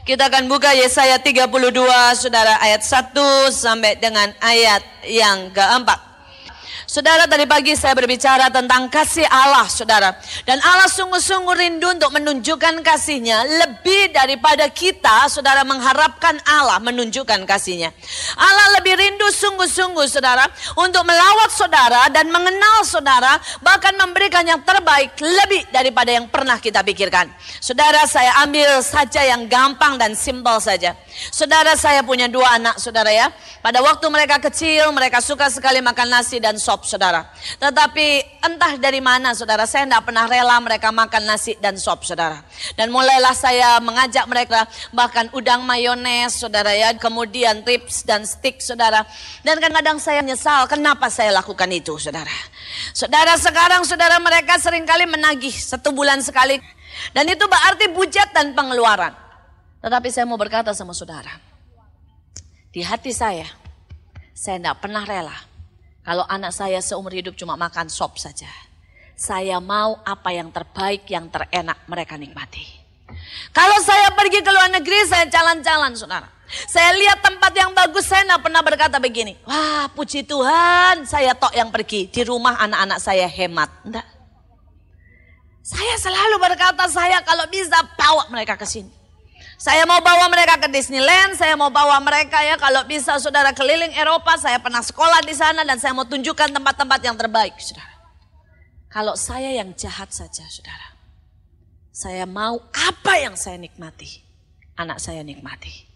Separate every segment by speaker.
Speaker 1: Kita akan buka Yesaya 32 saudara, ayat 1 sampai dengan ayat yang keempat. Saudara, tadi pagi saya berbicara tentang kasih Allah, saudara. Dan Allah sungguh-sungguh rindu untuk menunjukkan kasihnya lebih daripada kita, saudara, mengharapkan Allah menunjukkan kasihnya. Allah lebih rindu sungguh-sungguh, saudara, untuk melawat saudara dan mengenal saudara, bahkan memberikan yang terbaik lebih daripada yang pernah kita pikirkan. Saudara, saya ambil saja yang gampang dan simpel saja. Saudara, saya punya 2 anak, saudara ya. Pada waktu mereka kecil, mereka suka sekali makan nasi dan sop, saudara. Tetapi entah dari mana, saudara, saya tidak pernah rela mereka makan nasi dan sop, saudara. Dan mulailah saya mengajak mereka bahkan udang mayones, saudara ya. Kemudian ribs dan steak, saudara. Dan kadang-kadang saya menyesal kenapa saya lakukan itu, saudara. Saudara, sekarang saudara mereka seringkali menagih 1 bulan sekali. Dan itu berarti budget dan pengeluaran. Tetapi saya mau berkata sama saudara, di hati saya tidak pernah rela kalau anak saya seumur hidup cuma makan sop saja. Saya mau apa yang terbaik, yang terenak mereka nikmati. Kalau saya pergi ke luar negeri, saya jalan-jalan, saudara. Saya lihat tempat yang bagus, saya tidak pernah berkata begini, wah puji Tuhan saya tok yang pergi, di rumah anak-anak saya hemat. Enggak. Saya selalu berkata, saya kalau bisa bawa mereka ke sini. Saya mau bawa mereka ke Disneyland, saya mau bawa mereka ya kalau bisa saudara keliling Eropa, saya pernah sekolah di sana dan saya mau tunjukkan tempat-tempat yang terbaik, saudara. Kalau saya yang jahat saja, saudara, saya mau apa yang saya nikmati, anak saya nikmati.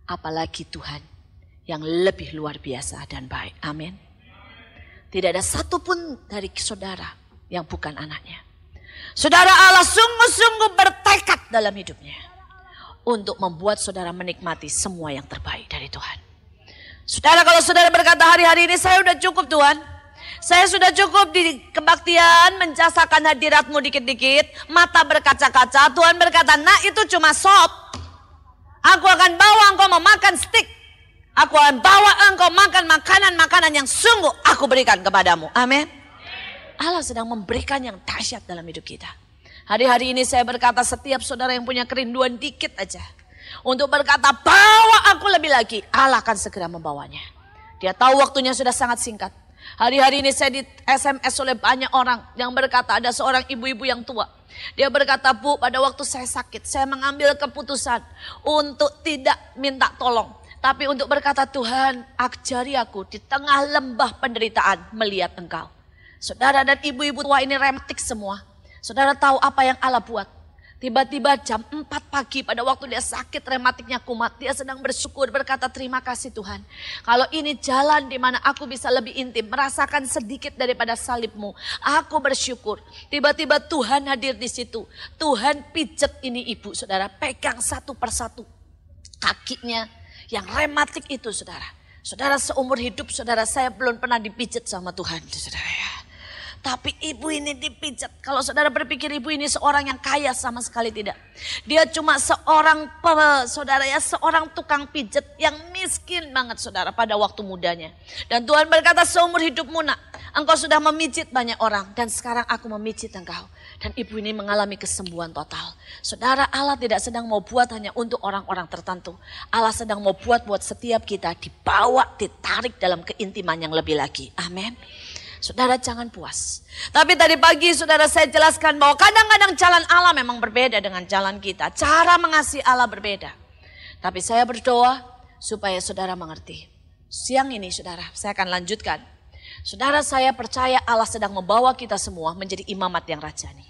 Speaker 1: Apalagi Tuhan yang lebih luar biasa dan baik, amin. Tidak ada satupun dari saudara yang bukan anaknya. Saudara, Allah sungguh-sungguh bertekad dalam hidupnya untuk membuat saudara menikmati semua yang terbaik dari Tuhan. Saudara, kalau saudara berkata hari-hari ini saya sudah cukup Tuhan. Saya sudah cukup di kebaktian, menjasakan hadiratmu dikit-dikit, mata berkaca-kaca. Tuhan berkata, nah itu cuma sop. Aku akan bawa engkau memakan steak. Aku akan bawa engkau makan makanan-makanan yang sungguh aku berikan kepadamu. Amin. Allah sedang memberikan yang dahsyat dalam hidup kita. Hari-hari ini saya berkata setiap saudara yang punya kerinduan dikit aja. Untuk berkata bawa aku lebih lagi. Allah akan segera membawanya. Dia tahu waktunya sudah sangat singkat. Hari-hari ini saya di SMS oleh banyak orang yang berkata ada seorang ibu-ibu yang tua. Dia berkata, Bu, pada waktu saya sakit saya mengambil keputusan untuk tidak minta tolong. Tapi untuk berkata Tuhan ajari aku di tengah lembah penderitaan melihat engkau. Saudara dan ibu-ibu tua ini rematik semua. Saudara tahu apa yang Allah buat? Tiba-tiba jam 4 pagi pada waktu dia sakit rematiknya kumat. Dia sedang bersyukur berkata terima kasih Tuhan. Kalau ini jalan di mana aku bisa lebih intim. Merasakan sedikit daripada salibmu. Aku bersyukur. Tiba-tiba Tuhan hadir di situ. Tuhan pijet ini ibu saudara. Pegang satu persatu kakinya yang rematik itu saudara. Saudara seumur hidup saudara saya belum pernah dipijet sama Tuhan saudara ya. Tapi ibu ini dipijat. Kalau saudara berpikir ibu ini seorang yang kaya, sama sekali tidak. Dia cuma seorang saudara ya, seorang tukang pijat yang miskin banget saudara pada waktu mudanya. Dan Tuhan berkata seumur hidupmu nak, engkau sudah memijit banyak orang dan sekarang aku memijit engkau. Dan ibu ini mengalami kesembuhan total. Saudara, Allah tidak sedang mau buat hanya untuk orang-orang tertentu. Allah sedang mau buat setiap kita dibawa, ditarik dalam keintiman yang lebih lagi. Amin. Saudara jangan puas. Tapi tadi pagi saudara saya jelaskan bahwa kadang-kadang jalan Allah memang berbeda dengan jalan kita. Cara mengasihi Allah berbeda. Tapi saya berdoa supaya saudara mengerti. Siang ini saudara saya akan lanjutkan. Saudara saya percaya Allah sedang membawa kita semua menjadi imamat yang rajani.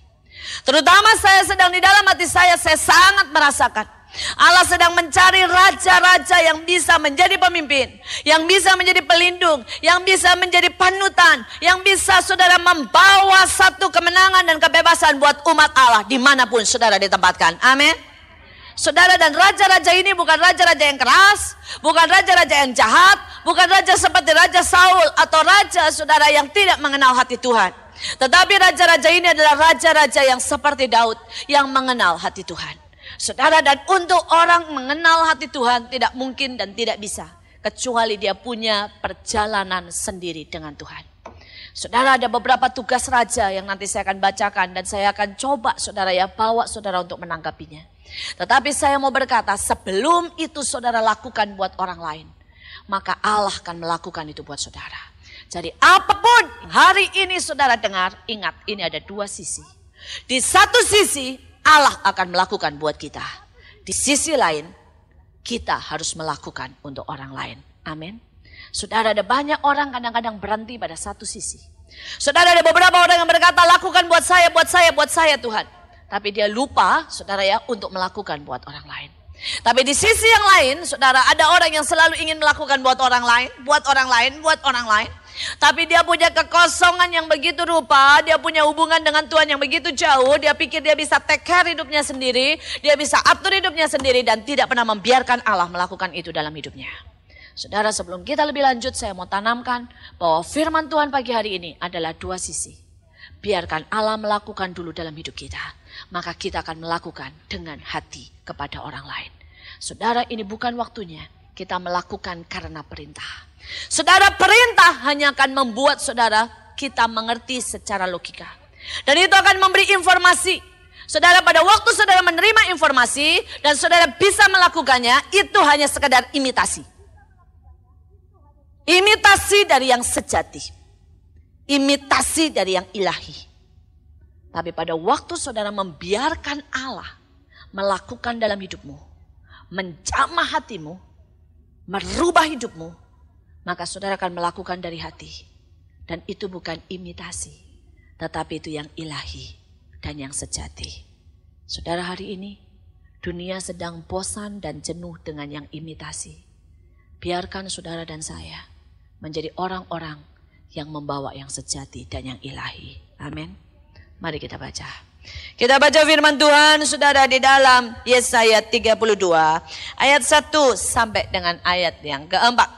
Speaker 1: Terutama saya sedang di dalam hati saya sangat merasakan. Allah sedang mencari raja-raja yang bisa menjadi pemimpin, yang bisa menjadi pelindung, yang bisa menjadi panutan, yang bisa saudara membawa satu kemenangan dan kebebasan buat umat Allah dimanapun saudara ditempatkan. Amin. Saudara, dan raja-raja ini bukan raja-raja yang keras, bukan raja-raja yang jahat, bukan raja seperti Raja Saul atau raja saudara yang tidak mengenal hati Tuhan. Tetapi raja-raja ini adalah raja-raja yang seperti Daud yang mengenal hati Tuhan. Saudara, dan untuk orang mengenal hati Tuhan tidak mungkin dan tidak bisa kecuali dia punya perjalanan sendiri dengan Tuhan. Saudara, ada beberapa tugas raja yang nanti saya akan bacakan dan saya akan coba saudara ya bawa saudara untuk menanggapinya. Tetapi saya mau berkata, sebelum itu saudara lakukan buat orang lain, maka Allah akan melakukan itu buat saudara. Jadi apapun hari ini saudara dengar, ingat ini ada dua sisi. Di satu sisi Allah akan melakukan buat kita. Di sisi lain kita harus melakukan untuk orang lain. Amin. Saudara, ada banyak orang kadang-kadang berhenti pada satu sisi. Saudara, ada beberapa orang yang berkata, lakukan buat saya Tuhan. Tapi dia lupa, saudara ya, untuk melakukan buat orang lain. Tapi di sisi yang lain, saudara, ada orang yang selalu ingin melakukan buat orang lain, buat orang lain. Tapi dia punya kekosongan yang begitu rupa, dia punya hubungan dengan Tuhan yang begitu jauh, dia pikir dia bisa take care hidupnya sendiri, dia bisa atur hidupnya sendiri dan tidak pernah membiarkan Allah melakukan itu dalam hidupnya. Saudara, sebelum kita lebih lanjut, saya mau tanamkan bahwa firman Tuhan pagi hari ini adalah dua sisi. Biarkan Allah melakukan dulu dalam hidup kita, maka kita akan melakukan dengan hati kepada orang lain. Saudara, ini bukan waktunya kita melakukan karena perintah. Saudara, perintah hanya akan membuat saudara kita mengerti secara logika. Dan itu akan memberi informasi. Saudara, pada waktu saudara menerima informasi dan saudara bisa melakukannya, itu hanya sekedar imitasi. Imitasi dari yang sejati. Imitasi dari yang ilahi. Tapi pada waktu saudara membiarkan Allah melakukan dalam hidupmu, menjamah hatimu, merubah hidupmu, maka saudara akan melakukan dari hati. Dan itu bukan imitasi, tetapi itu yang ilahi dan yang sejati. Saudara, hari ini dunia sedang bosan dan jenuh dengan yang imitasi. Biarkan saudara dan saya menjadi orang-orang yang membawa yang sejati dan yang ilahi. Amin. Mari kita baca. Kita baca firman Tuhan saudara di dalam Yesaya 32 ayat 1 sampai dengan ayat yang keempat.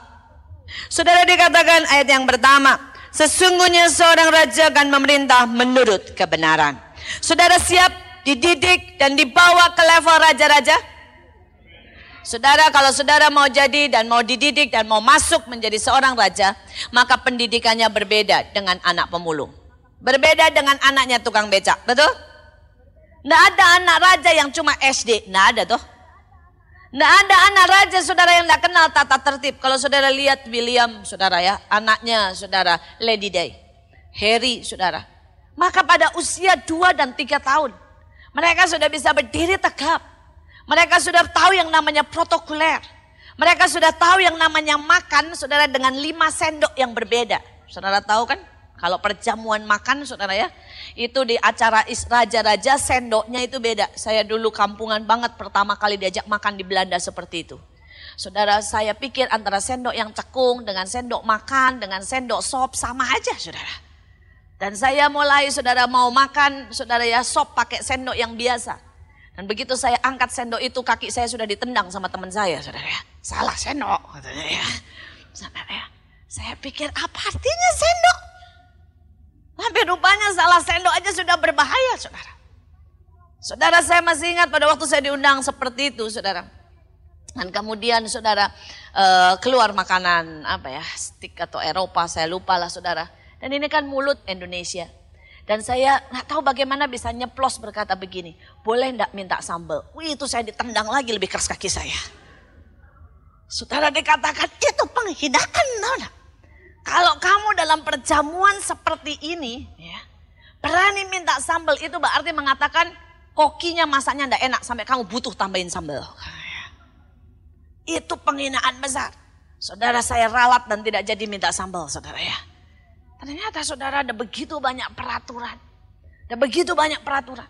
Speaker 1: Saudara, dikatakan ayat yang pertama, sesungguhnya seorang raja akan memerintah menurut kebenaran. Saudara siap dididik dan dibawa ke level raja-raja? Saudara, kalau saudara mau jadi dan mau dididik dan mau masuk menjadi seorang raja, maka pendidikannya berbeda dengan anak pemulung. Berbeda dengan anaknya tukang becak, betul? Nggak ada anak raja yang cuma SD, nggak ada tuh. Nggak ada anak raja saudara yang nggak kenal tata tertib. Kalau saudara lihat William, saudara ya, anaknya saudara Lady Day, Harry saudara. Maka pada usia 2 dan 3 tahun, mereka sudah bisa berdiri tegap. Mereka sudah tahu yang namanya protokoler. Mereka sudah tahu yang namanya makan saudara dengan 5 sendok yang berbeda. Saudara tahu kan? Kalau perjamuan makan saudara ya. Itu di acara raja-raja sendoknya itu beda. Saya dulu kampungan banget pertama kali diajak makan di Belanda seperti itu. Saudara, saya pikir antara sendok yang cekung dengan sendok makan dengan sendok sop sama aja saudara. Dan saya mulai saudara mau makan saudara ya sop pakai sendok yang biasa. Dan begitu saya angkat sendok itu, kaki saya sudah ditendang sama teman saya, saudara ya. Salah sendok, katanya ya. Saudara ya, saya pikir apa artinya sendok? Tapi rupanya salah sendok aja sudah berbahaya, saudara. Saudara, saya masih ingat pada waktu saya diundang seperti itu, saudara. Dan kemudian saudara keluar makanan apa ya, stik atau Eropa, saya lupa lah saudara. Dan ini kan mulut Indonesia. Dan saya nggak tahu bagaimana bisa nyeplos berkata begini, boleh nggak minta sambal? Wih, itu saya ditendang lagi lebih keras kaki saya. Saudara, dikatakan itu penghinaan, tahu nggak? Kalau kamu dalam perjamuan seperti ini, ya, berani minta sambal itu berarti mengatakan kokinya masaknya nggak enak sampai kamu butuh tambahin sambal. Itu penghinaan besar. Saudara, saya ralat dan tidak jadi minta sambal, saudara ya. Ternyata saudara ada begitu banyak peraturan. Ada begitu banyak peraturan.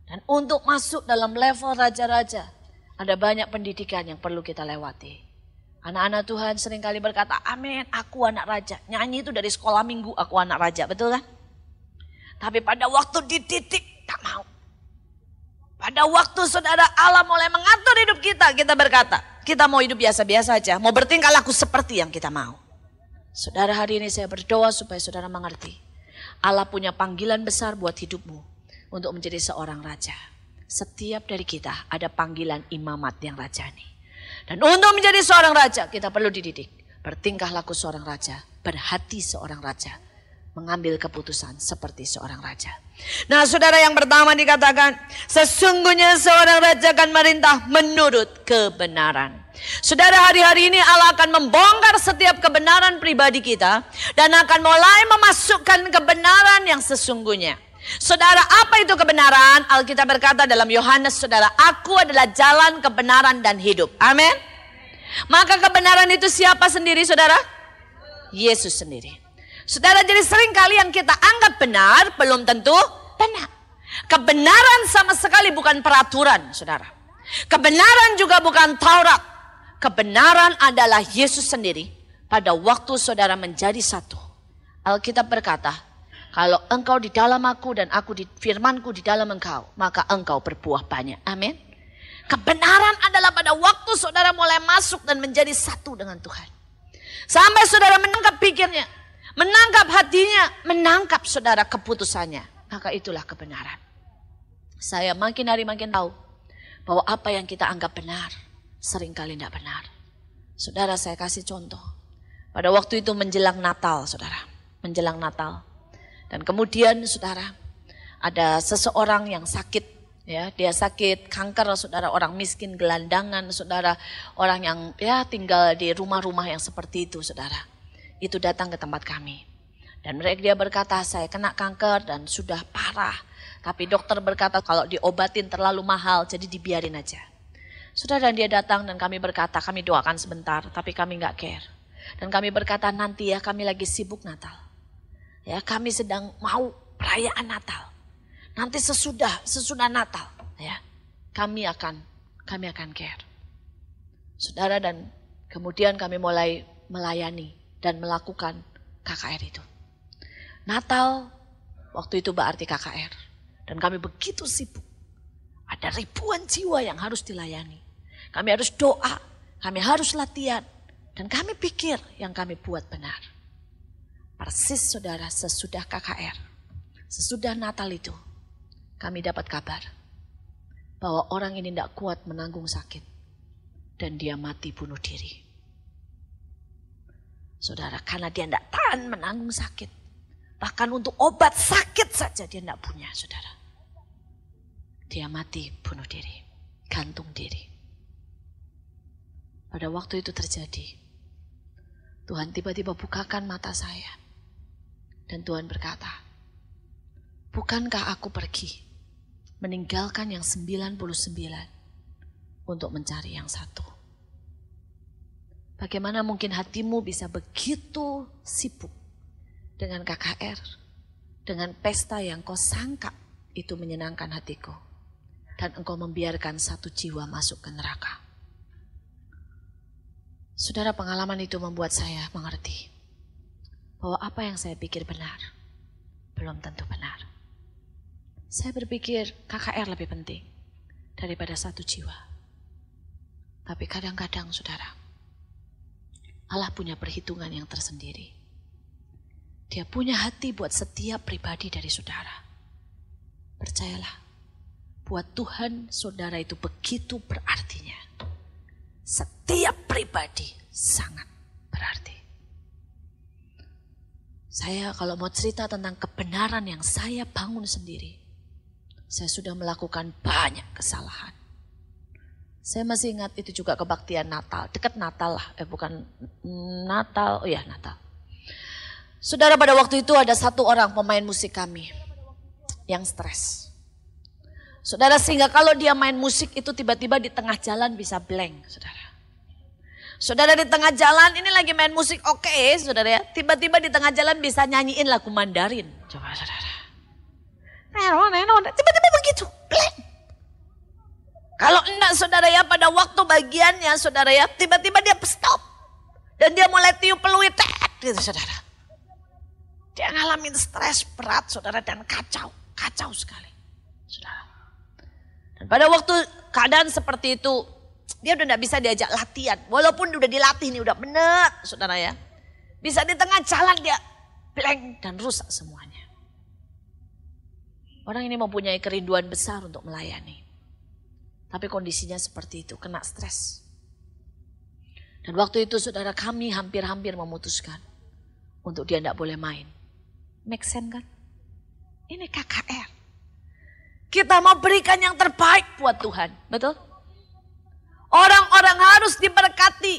Speaker 1: Dan untuk masuk dalam level raja-raja, ada banyak pendidikan yang perlu kita lewati. Anak-anak Tuhan seringkali berkata, amin, aku anak raja. Nyanyi itu dari sekolah minggu, aku anak raja, betul kan? Tapi pada waktu dididik, tak mau. Pada waktu saudara Allah mulai mengatur hidup kita, kita berkata, kita mau hidup biasa-biasa aja. Mau bertingkah laku seperti yang kita mau. Saudara, hari ini saya berdoa supaya saudara mengerti. Allah punya panggilan besar buat hidupmu untuk menjadi seorang raja. Setiap dari kita ada panggilan imamat yang rajani. Dan untuk menjadi seorang raja kita perlu dididik. Bertingkah laku seorang raja, berhati seorang raja. mengambil keputusan seperti seorang raja. Nah saudara, yang pertama dikatakan, sesungguhnya seorang raja akan merintah menurut kebenaran. Saudara, hari-hari ini Allah akan membongkar setiap kebenaran pribadi kita dan akan mulai memasukkan kebenaran yang sesungguhnya. Saudara, apa itu kebenaran? Alkitab berkata dalam Yohanes, saudara, aku adalah jalan, kebenaran, dan hidup. Amin. Maka kebenaran itu siapa sendiri, saudara? Yesus sendiri. Saudara, jadi sering kali yang kita anggap benar belum tentu benar. Kebenaran sama sekali bukan peraturan, saudara. Kebenaran juga bukan Taurat. Kebenaran adalah Yesus sendiri pada waktu saudara menjadi satu. Alkitab berkata, kalau engkau di dalam aku dan aku di firmanku di dalam engkau, maka engkau berbuah banyak. Amin. Kebenaran adalah pada waktu saudara mulai masuk dan menjadi satu dengan Tuhan. Sampai saudara menangkap pikirnya, menangkap hatinya, menangkap saudara keputusannya. Maka itulah kebenaran. Saya makin hari makin tahu bahwa apa yang kita anggap benar seringkali tidak benar. Saudara, saya kasih contoh. Pada waktu itu menjelang Natal, saudara. Menjelang Natal. Dan kemudian saudara, ada seseorang yang sakit. Ya, dia sakit kanker, saudara, orang miskin, gelandangan, saudara, orang yang tinggal di rumah-rumah yang seperti itu, saudara. Itu datang ke tempat kami. Dan dia berkata, saya kena kanker dan sudah parah. Tapi dokter berkata kalau diobatin terlalu mahal, jadi dibiarin aja. Saudara, dan dia datang dan kami berkata, kami doakan sebentar, tapi kami gak care. Dan kami berkata, nanti ya kami lagi sibuk Natal. Ya, kami sedang mau perayaan Natal. Nanti sesudah Natal, ya, kami akan care. Saudara, dan kemudian kami mulai melayani dan melakukan KKR itu. Natal waktu itu berarti KKR. Dan kami begitu sibuk. Ada ribuan jiwa yang harus dilayani. Kami harus doa, kami harus latihan. Dan kami pikir yang kami buat benar. Persis saudara, sesudah KKR, sesudah Natal itu, kami dapat kabar bahwa orang ini tidak kuat menanggung sakit. Dan dia mati bunuh diri. Saudara, karena dia tidak tahan menanggung sakit. Bahkan untuk obat sakit saja dia tidak punya, saudara. Dia mati bunuh diri, gantung diri. Pada waktu itu terjadi, Tuhan tiba-tiba bukakan mata saya. Dan Tuhan berkata, bukankah aku pergi meninggalkan yang 99 untuk mencari yang satu? Bagaimana mungkin hatimu bisa begitu sibuk dengan KKR, dengan pesta yang kau sangka itu menyenangkan hatiku, dan engkau membiarkan satu jiwa masuk ke neraka? Saudara, pengalaman itu membuat saya mengerti bahwa apa yang saya pikir benar belum tentu benar. Saya berpikir KKR lebih penting daripada satu jiwa. Tapi kadang-kadang saudara, Allah punya perhitungan yang tersendiri. Dia punya hati buat setiap pribadi dari saudara. Percayalah, buat Tuhan saudara itu begitu berartinya. Setiap pribadi sangat berarti. Saya kalau mau cerita tentang kebenaran yang saya bangun sendiri, saya sudah melakukan banyak kesalahan. Saya masih ingat itu juga kebaktian Natal, dekat Natal lah, bukan Natal, oh ya Natal. Saudara, pada waktu itu ada satu orang pemain musik kami yang stres. Saudara, sehingga kalau dia main musik itu tiba-tiba di tengah jalan bisa blank, saudara. Saudara, di tengah jalan ini lagi main musik oke, saudara ya. Tiba-tiba di tengah jalan bisa nyanyiin lagu Mandarin. Coba saudara. Tiba-tiba begitu, blank. Kalau enggak saudara ya, pada waktu bagiannya saudara ya, tiba-tiba dia stop. Dan dia mulai tiup peluit, gitu saudara. Dia ngalamin stres berat saudara dan kacau sekali saudara. Dan pada waktu keadaan seperti itu, dia udah gak bisa diajak latihan. Walaupun udah dilatih nih, udah bener saudara ya. Bisa di tengah jalan dia blank dan rusak semuanya. Orang ini mempunyai kerinduan besar untuk melayani. Tapi kondisinya seperti itu, kena stres. Dan waktu itu saudara, kami hampir-hampir memutuskan untuk dia gak boleh main. Make sense kan? Ini KKR. Kita mau berikan yang terbaik buat Tuhan. Betul? Orang-orang harus diberkati.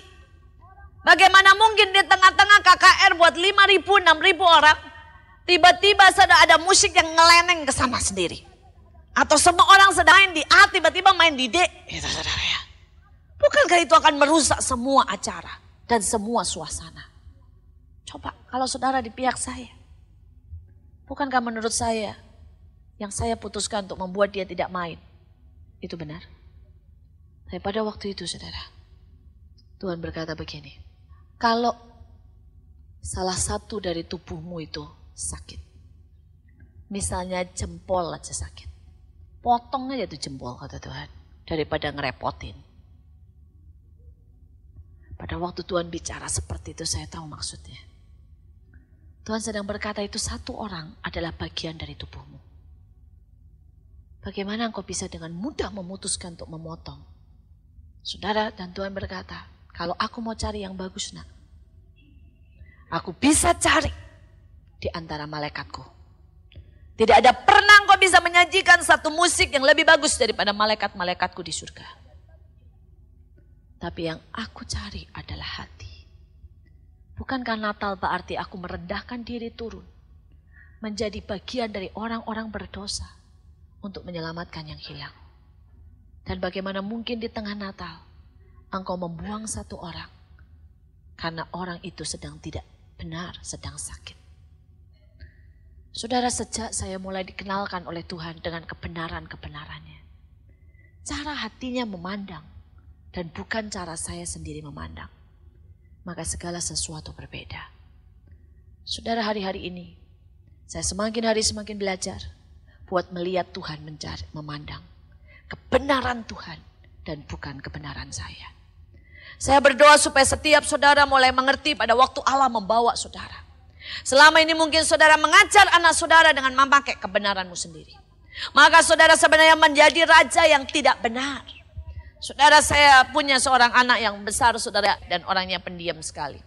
Speaker 1: Bagaimana mungkin di tengah-tengah KKR buat 5.000, 6.000 orang. Tiba-tiba sudah ada musik yang ngeleneng ke sana sendiri. Atau semua orang sedang main di A, tiba-tiba main di D. Itu saudara ya. Bukankah itu akan merusak semua acara dan semua suasana? Coba kalau saudara di pihak saya. Bukankah menurut saya yang saya putuskan untuk membuat dia tidak main, itu benar? Tapi pada waktu itu saudara, Tuhan berkata begini, kalau salah satu dari tubuhmu itu sakit, misalnya jempol aja sakit, potong aja tuh jempol kata Tuhan, daripada ngerepotin. Pada waktu Tuhan bicara seperti itu saya tahu maksudnya. Tuhan sedang berkata itu satu orang adalah bagian dari tubuhmu. Bagaimana engkau bisa dengan mudah memutuskan untuk memotong? Saudara, dan Tuhan berkata, kalau aku mau cari yang bagus nak, aku bisa cari di antara malaikatku. Tidak ada pernah engkau bisa menyajikan satu musik yang lebih bagus daripada malaikat-malaikatku di surga. Tapi yang aku cari adalah hati. Bukankah Natal berarti aku merendahkan diri turun, menjadi bagian dari orang-orang berdosa untuk menyelamatkan yang hilang. Dan bagaimana mungkin di tengah Natal engkau membuang satu orang karena orang itu sedang tidak benar, sedang sakit. Saudara, sejak saya mulai dikenalkan oleh Tuhan dengan kebenaran-kebenarannya, cara hatinya memandang dan bukan cara saya sendiri memandang, maka segala sesuatu berbeda. Saudara, hari-hari ini saya semakin hari semakin belajar buat melihat Tuhan, memandang kebenaran Tuhan dan bukan kebenaran saya. Saya berdoa supaya setiap saudara mulai mengerti pada waktu Allah membawa saudara. Selama ini mungkin saudara mengajar anak saudara dengan memakai kebenaranmu sendiri. Maka saudara sebenarnya menjadi raja yang tidak benar. Saudara, saya punya seorang anak yang besar saudara dan orangnya pendiam sekali.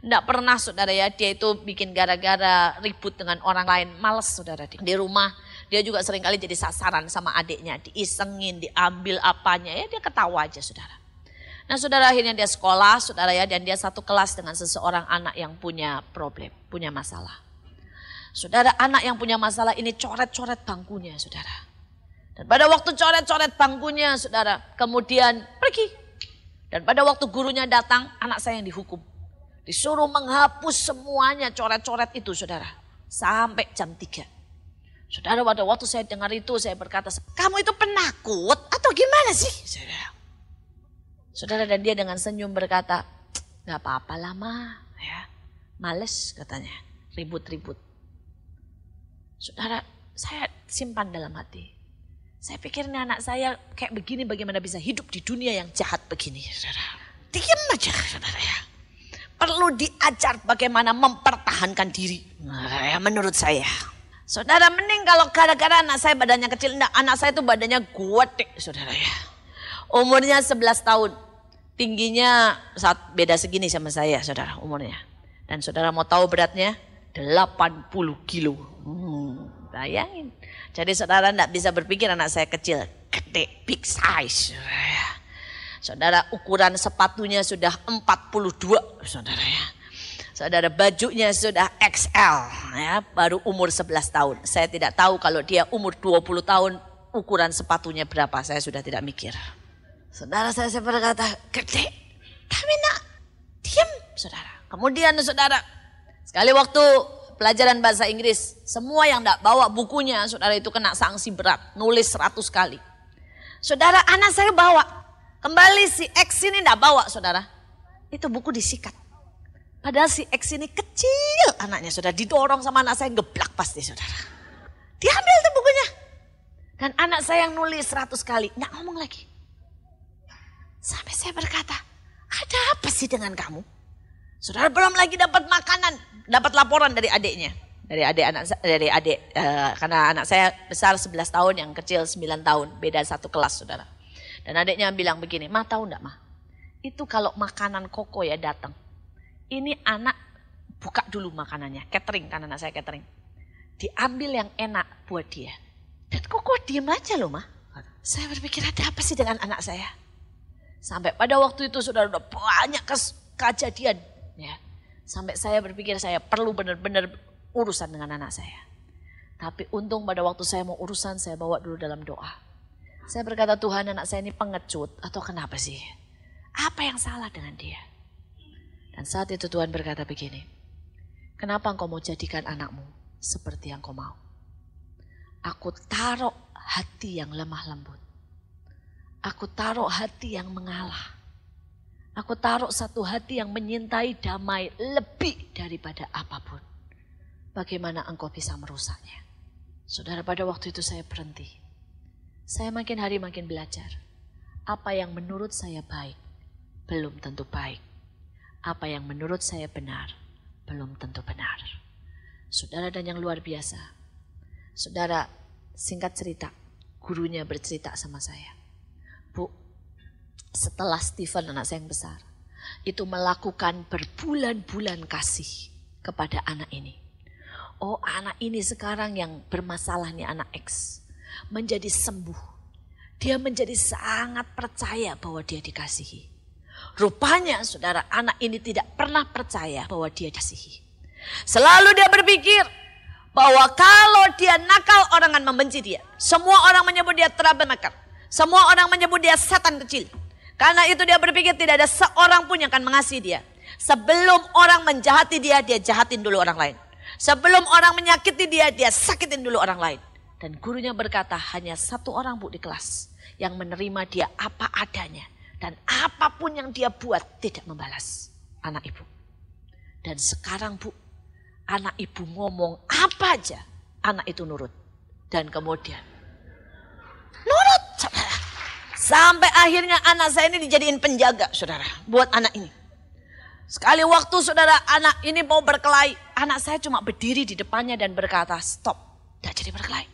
Speaker 1: Tidak pernah saudara ya, dia itu bikin gara-gara ribut dengan orang lain. Males saudara, di rumah dia juga seringkali jadi sasaran sama adiknya. Diisengin, diambil apanya, ya dia ketawa aja saudara. Nah saudara, akhirnya dia sekolah saudara ya, dan dia satu kelas dengan seseorang anak yang punya problem, punya masalah. Saudara, anak yang punya masalah ini coret-coret bangkunya saudara. Dan pada waktu coret-coret bangkunya saudara, kemudian pergi. Dan pada waktu gurunya datang, anak saya yang dihukum. Disuruh menghapus semuanya coret-coret itu saudara. Sampai jam 3. Saudara, pada waktu saya dengar itu saya berkata, kamu itu penakut atau gimana sih? Saudara, dan dia dengan senyum berkata, gak apa-apa lah ma, ya, males katanya, ribut-ribut. Saudara, saya simpan dalam hati. Saya pikir ini anak saya kayak begini bagaimana bisa hidup di dunia yang jahat begini. Saudara. Diam aja saudara ya. Perlu diajar bagaimana mempertahankan diri. Nah, ya, menurut saya. Saudara, mending kalau gara-gara anak saya badannya kecil. Enggak, anak saya itu badannya gede saudara ya. Umurnya 11 tahun. Tingginya beda segini sama saya saudara umurnya. Dan saudara mau tahu beratnya? 80 kilo. Bayangin. Jadi saudara tidak bisa berpikir anak saya kecil, gede, big size. Saudara, ukuran sepatunya sudah 42 saudara ya. Saudara, bajunya sudah XL ya, baru umur 11 tahun. Saya tidak tahu kalau dia umur 20 tahun ukuran sepatunya berapa, saya sudah tidak mikir. Saudara, saya berkata, gede, tapi nak, diam saudara. Kemudian saudara, sekali waktu pelajaran bahasa Inggris, semua yang tidak bawa bukunya, saudara itu kena sanksi berat, nulis 100 kali. Saudara, anak saya bawa, kembali si X ini tidak bawa saudara, itu buku disikat. Padahal si X ini kecil anaknya, saudara, didorong sama anak saya, geblak pasti saudara. Diambil tuh bukunya. Dan anak saya yang nulis 100 kali, nggak ngomong lagi. Sampai saya berkata, ada apa sih dengan kamu? Saudara, belum lagi dapat makanan, dapat laporan dari adiknya, karena anak saya besar 11 tahun, yang kecil 9 tahun, beda satu kelas saudara. Dan adiknya bilang begini, ma tahu enggak ma, itu kalau makanan koko ya datang, ini anak buka dulu makanannya, catering kan anak saya catering. diambil yang enak buat dia. Dan kok diem aja loh, Ma. Saya berpikir ada apa sih dengan anak saya? Sampai pada waktu itu sudah banyak kejadian. Ya. Sampai saya berpikir saya perlu benar-benar urusan dengan anak saya. Tapi untung pada waktu saya mau urusan, saya bawa dulu dalam doa. Saya berkata, Tuhan, anak saya ini pengecut atau kenapa sih? Apa yang salah dengan dia? Dan saat itu Tuhan berkata begini, kenapa engkau mau jadikan anakmu seperti yang kau mau? Aku taruh hati yang lemah lembut. Aku taruh hati yang mengalah. Aku taruh satu hati yang menyintai damai lebih daripada apapun. Bagaimana engkau bisa merusaknya? Saudara, pada waktu itu saya berhenti. Saya makin hari makin belajar. Apa yang menurut saya baik, belum tentu baik. Apa yang menurut saya benar, belum tentu benar. Saudara, dan yang luar biasa. Saudara, singkat cerita, gurunya bercerita sama saya. Bu, setelah Stephen anak saya yang besar, itu melakukan berbulan-bulan kasih kepada anak ini. Oh, anak ini sekarang yang bermasalah nih, anak X, menjadi sembuh. Dia menjadi sangat percaya bahwa dia dikasihi. Rupanya saudara, anak ini tidak pernah percaya bahwa dia dikasihi. Selalu dia berpikir bahwa kalau dia nakal, orang akan membenci dia. Semua orang menyebut dia troublemaker. Semua orang menyebut dia setan kecil. Karena itu dia berpikir tidak ada seorang pun yang akan mengasihi dia. Sebelum orang menjahati dia, dia jahatin dulu orang lain. Sebelum orang menyakiti dia, dia sakitin dulu orang lain. Dan gurunya berkata, hanya satu orang Bu di kelas yang menerima dia apa adanya. Dan apapun yang dia buat tidak membalas. Anak ibu. Dan sekarang Bu, anak ibu ngomong apa aja, anak itu nurut. Dan kemudian nurut, saudara. Sampai akhirnya anak saya ini dijadiin penjaga, saudara, buat anak ini. Sekali waktu saudara, anak ini mau berkelahi, anak saya cuma berdiri di depannya dan berkata, stop, tidak jadi berkelahi.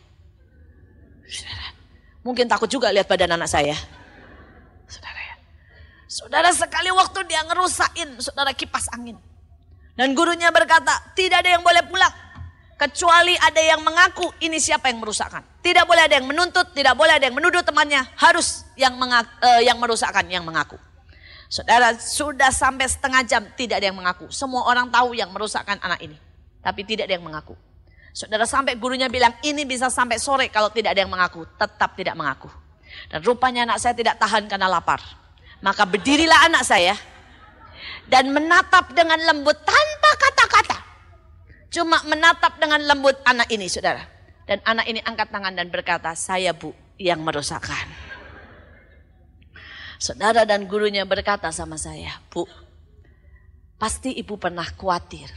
Speaker 1: Saudara, mungkin takut juga lihat badan anak saya. Saudara ya. Saudara, sekali waktu dia ngerusakin, saudara, kipas angin. Dan gurunya berkata, tidak ada yang boleh pulang. Kecuali ada yang mengaku ini siapa yang merusakkan. Tidak boleh ada yang menuntut, tidak boleh ada yang menuduh temannya. Harus yang merusakkan, yang mengaku. Saudara, sudah sampai setengah jam tidak ada yang mengaku. Semua orang tahu yang merusakkan anak ini. Tapi tidak ada yang mengaku. Saudara, sampai gurunya bilang ini bisa sampai sore kalau tidak ada yang mengaku. Tetap tidak mengaku. Dan rupanya anak saya tidak tahan karena lapar. Maka berdirilah anak saya. Dan menatap dengan lembut tanpa kata-kata. Cuma menatap dengan lembut anak ini, saudara. Dan anak ini angkat tangan dan berkata, saya Bu yang merusakkan. Saudara, dan gurunya berkata sama saya, Bu, pasti ibu pernah khawatir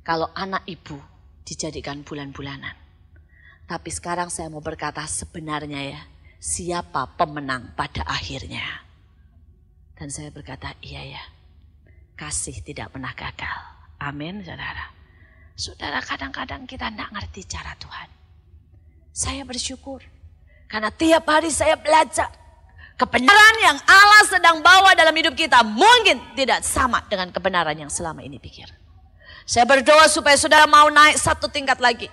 Speaker 1: kalau anak ibu dijadikan bulan-bulanan. Tapi sekarang saya mau berkata sebenarnya ya, siapa pemenang pada akhirnya? Dan saya berkata, iya ya. Kasih tidak pernah gagal. Amin, saudara. Saudara, kadang-kadang kita tidak ngerti cara Tuhan. Saya bersyukur. Karena tiap hari saya belajar. Kebenaran yang Allah sedang bawa dalam hidup kita mungkin tidak sama dengan kebenaran yang selama ini pikir. Saya berdoa supaya saudara mau naik satu tingkat lagi.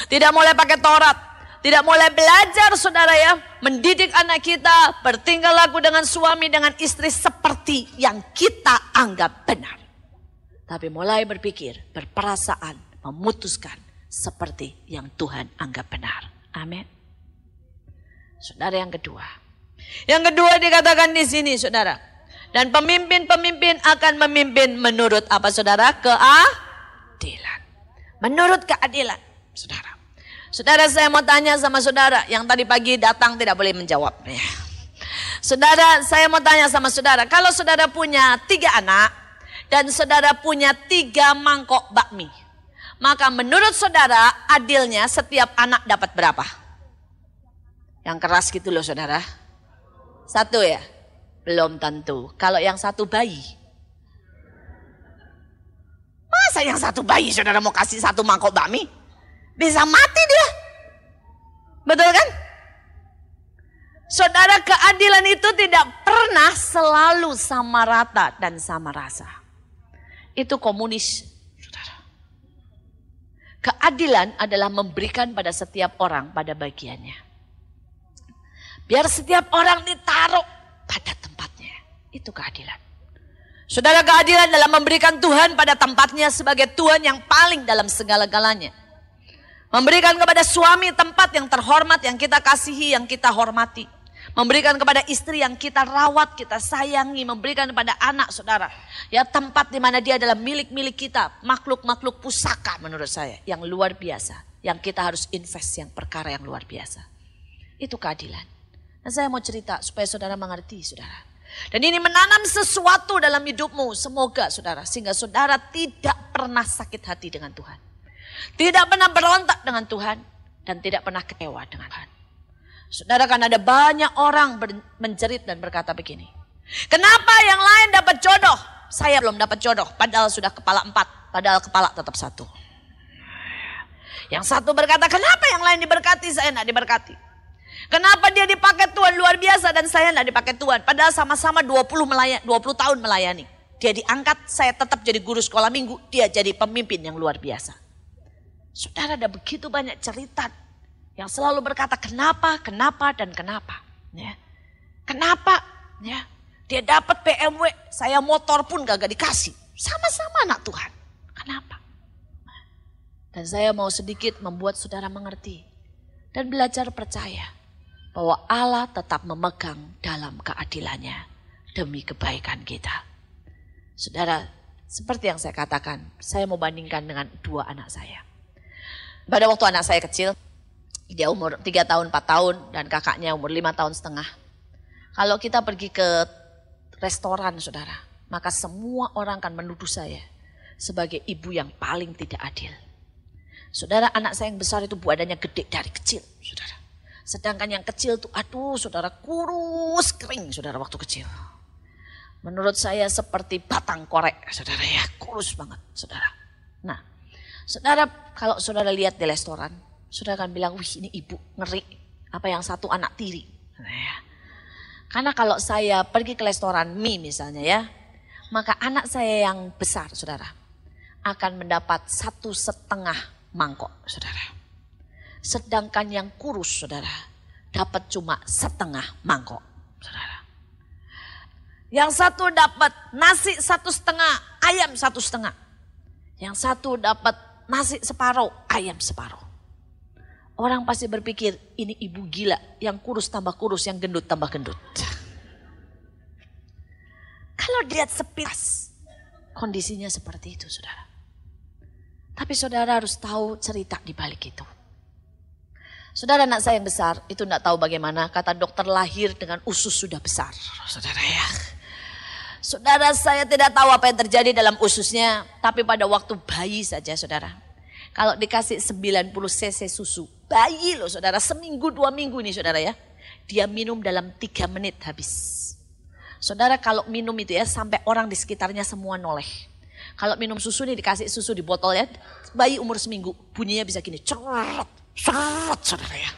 Speaker 1: Tidak mulai pakai Taurat. Tidak mulai belajar saudara ya. Mendidik anak kita. Bertingkah laku dengan suami, dengan istri seperti yang kita anggap benar. Tapi mulai berpikir, berperasaan, memutuskan seperti yang Tuhan anggap benar. Amin. Saudara, yang kedua. Yang kedua dikatakan di sini saudara. Dan pemimpin-pemimpin akan memimpin menurut apa saudara? Keadilan. Menurut keadilan saudara. Saudara, saya mau tanya sama saudara yang tadi pagi datang tidak boleh menjawab. Ya. Saudara, saya mau tanya sama saudara. Kalau saudara punya 3 anak dan saudara punya 3 mangkok bakmi. Maka menurut saudara adilnya setiap anak dapat berapa? Yang keras gitu loh saudara. 1 ya? Belum tentu. Kalau yang 1 bayi. Masa yang 1 bayi saudara mau kasih 1 mangkok bakmi? Bisa mati dia. Betul kan? Saudara, keadilan itu tidak pernah selalu sama rata dan sama rasa. Itu komunis. Saudara. Keadilan adalah memberikan pada setiap orang pada bagiannya. Biar setiap orang ditaruh pada tempatnya. Itu keadilan. Saudara, keadilan dalam memberikan Tuhan pada tempatnya sebagai Tuhan yang paling dalam segala-galanya. Memberikan kepada suami tempat yang terhormat, yang kita kasihi, yang kita hormati. Memberikan kepada istri yang kita rawat, kita sayangi. Memberikan kepada anak saudara. Ya, tempat di mana dia adalah milik-milik kita. Makhluk-makhluk pusaka menurut saya. Yang luar biasa. Yang kita harus invest yang perkara yang luar biasa. Itu keadilan. Dan saya mau cerita supaya saudara mengerti saudara. Dan ini menanam sesuatu dalam hidupmu. Semoga saudara. Sehingga saudara tidak pernah sakit hati dengan Tuhan. Tidak pernah berontak dengan Tuhan. Dan tidak pernah kecewa dengan Tuhan. Saudara, kan ada banyak orang menjerit dan berkata begini. Kenapa yang lain dapat jodoh? Saya belum dapat jodoh. Padahal sudah kepala 4. Padahal kepala tetap 1. Yang satu berkata, kenapa yang lain diberkati, saya tidak diberkati? Kenapa dia dipakai Tuhan luar biasa dan saya tidak dipakai Tuhan? Padahal sama-sama 20 tahun melayani. Dia diangkat, saya tetap jadi guru sekolah minggu. Dia jadi pemimpin yang luar biasa. Saudara, ada begitu banyak cerita yang selalu berkata kenapa, dan kenapa. Ya. Kenapa? Ya. Dia dapat BMW, saya motor pun gak dikasih. Sama-sama anak Tuhan. Kenapa? Dan saya mau sedikit membuat saudara mengerti. Dan belajar percaya. Bahwa Allah tetap memegang dalam keadilannya. Demi kebaikan kita. Saudara, seperti yang saya katakan. Saya mau bandingkan dengan 2 anak saya. Pada waktu anak saya kecil. Dia umur 3 tahun, 4 tahun. Dan kakaknya umur 5 tahun setengah. Kalau kita pergi ke restoran saudara. Maka semua orang akan menuduh saya. Sebagai ibu yang paling tidak adil. Saudara, anak saya yang besar itu badannya gede dari kecil saudara. Sedangkan yang kecil tuh aduh saudara kurus kering saudara waktu kecil. Menurut saya seperti batang korek saudara ya. Kurus banget saudara. Nah saudara, kalau saudara lihat di restoran. Saudara akan bilang, wih ini ibu ngeri. Apa yang satu anak tiri. Nah, karena kalau saya pergi ke restoran mie misalnya ya. Maka anak saya yang besar saudara. Akan mendapat 1,5 mangkok saudara. Sedangkan yang kurus saudara. Dapat cuma 1/2 mangkok saudara. Yang satu dapat nasi 1,5, ayam 1,5. Yang satu dapat nasi separuh, ayam separuh. Orang pasti berpikir ini ibu gila, yang kurus tambah kurus, yang gendut tambah gendut. Kalau lihat sepintas, kondisinya seperti itu saudara. Tapi saudara harus tahu cerita di balik itu. Saudara, anak saya yang besar itu tidak tahu bagaimana, kata dokter lahir dengan usus sudah besar. Saudara ya. Saudara, saya tidak tahu apa yang terjadi dalam ususnya, tapi pada waktu bayi saja saudara. Kalau dikasih 90 cc susu, bayi loh saudara, seminggu 2 minggu ini saudara ya. Dia minum dalam 3 menit habis. Saudara, kalau minum itu ya sampai orang di sekitarnya semua noleh. Kalau minum susu nih dikasih susu di botol ya, bayi umur seminggu bunyinya bisa gini, cerot, cerot saudara ya.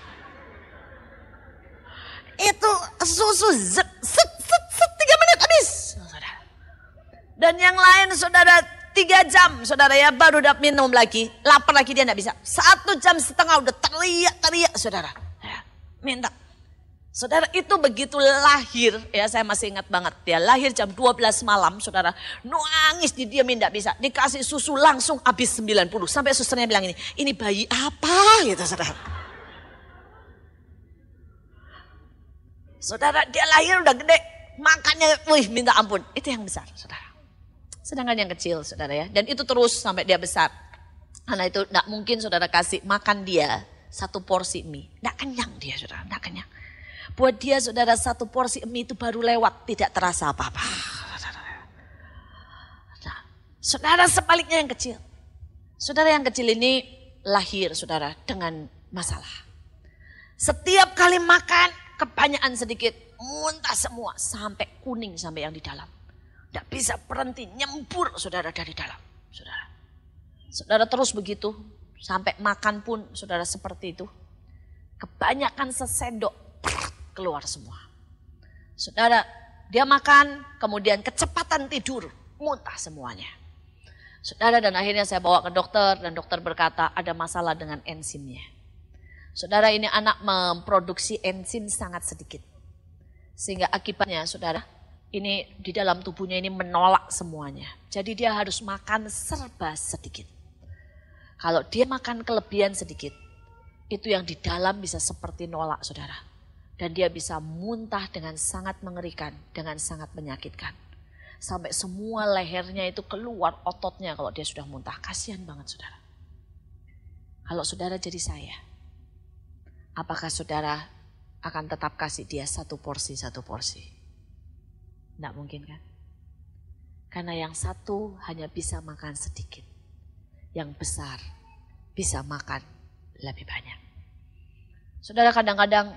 Speaker 1: Itu susu zet, 3 menit habis. Saudara. Dan yang lain saudara 3 jam saudara ya baru dapat minum lagi. Lapar lagi dia tidak bisa. 1,5 jam udah teriak-teriak saudara. Ya, minta. Saudara, itu begitu lahir ya, saya masih ingat banget. Dia lahir jam 12 malam saudara. Nangis didiamin tidak bisa. Dikasih susu langsung habis 90. Sampai susternya bilang ini bayi apa gitu saudara. Saudara, dia lahir udah gede. Makannya wih minta ampun. Itu yang besar saudara. Sedangkan yang kecil saudara ya. Dan itu terus sampai dia besar. Karena itu tidak mungkin saudara kasih makan dia 1 porsi mie. Tidak kenyang dia saudara, tidak kenyang. Buat dia saudara 1 porsi mie itu baru lewat. Tidak terasa apa-apa. Nah, saudara sebaliknya yang kecil. Saudara yang kecil ini lahir saudara dengan masalah. Setiap kali makan kebanyakan sedikit. Muntah semua sampai kuning sampai yang di dalam. Tidak bisa berhenti, nyembur saudara dari dalam. Saudara. Saudara terus begitu, sampai makan pun saudara seperti itu. Kebanyakan sesendok, keluar semua. Saudara, dia makan, kemudian kecepatan tidur, muntah semuanya. Saudara, dan akhirnya saya bawa ke dokter dan dokter berkata ada masalah dengan enzimnya. Saudara, ini anak memproduksi enzim sangat sedikit. Sehingga akibatnya saudara, ini di dalam tubuhnya ini menolak semuanya. Jadi dia harus makan serba sedikit. Kalau dia makan kelebihan sedikit, itu yang di dalam bisa seperti nolak saudara. Dan dia bisa muntah dengan sangat mengerikan, dengan sangat menyakitkan. Sampai semua lehernya itu keluar ototnya kalau dia sudah muntah. Kasihan banget saudara. Kalau saudara jadi saya, apakah saudara akan tetap kasih dia satu porsi? Tidak mungkin kan? Karena yang satu hanya bisa makan sedikit. Yang besar bisa makan lebih banyak. Saudara, kadang-kadang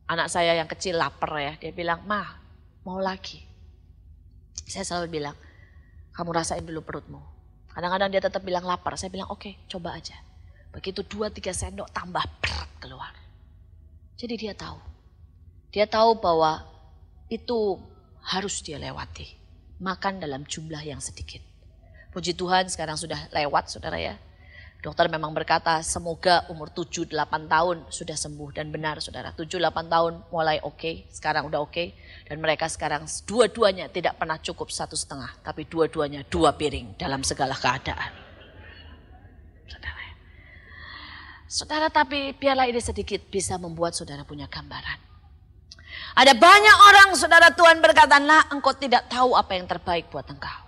Speaker 1: anak saya yang kecil lapar ya. Dia bilang, "Ma, mau lagi?" Saya selalu bilang, "Kamu rasain dulu perutmu." Kadang-kadang dia tetap bilang lapar. Saya bilang, "Oke, coba aja." Begitu 2-3 sendok tambah berat keluar. Jadi dia tahu. Dia tahu bahwa itu harus dia lewati. Makan dalam jumlah yang sedikit. Puji Tuhan sekarang sudah lewat saudara ya. Dokter memang berkata semoga umur 7-8 tahun sudah sembuh. Dan benar saudara, 7-8 tahun mulai oke, sekarang udah oke. Dan mereka sekarang dua-duanya tidak pernah cukup 1,5. Tapi dua-duanya 2 piring dalam segala keadaan. Saudara, tapi biarlah ini sedikit bisa membuat saudara punya gambaran. Ada banyak orang saudara, Tuhan berkata, "Nah, engkau tidak tahu apa yang terbaik buat engkau.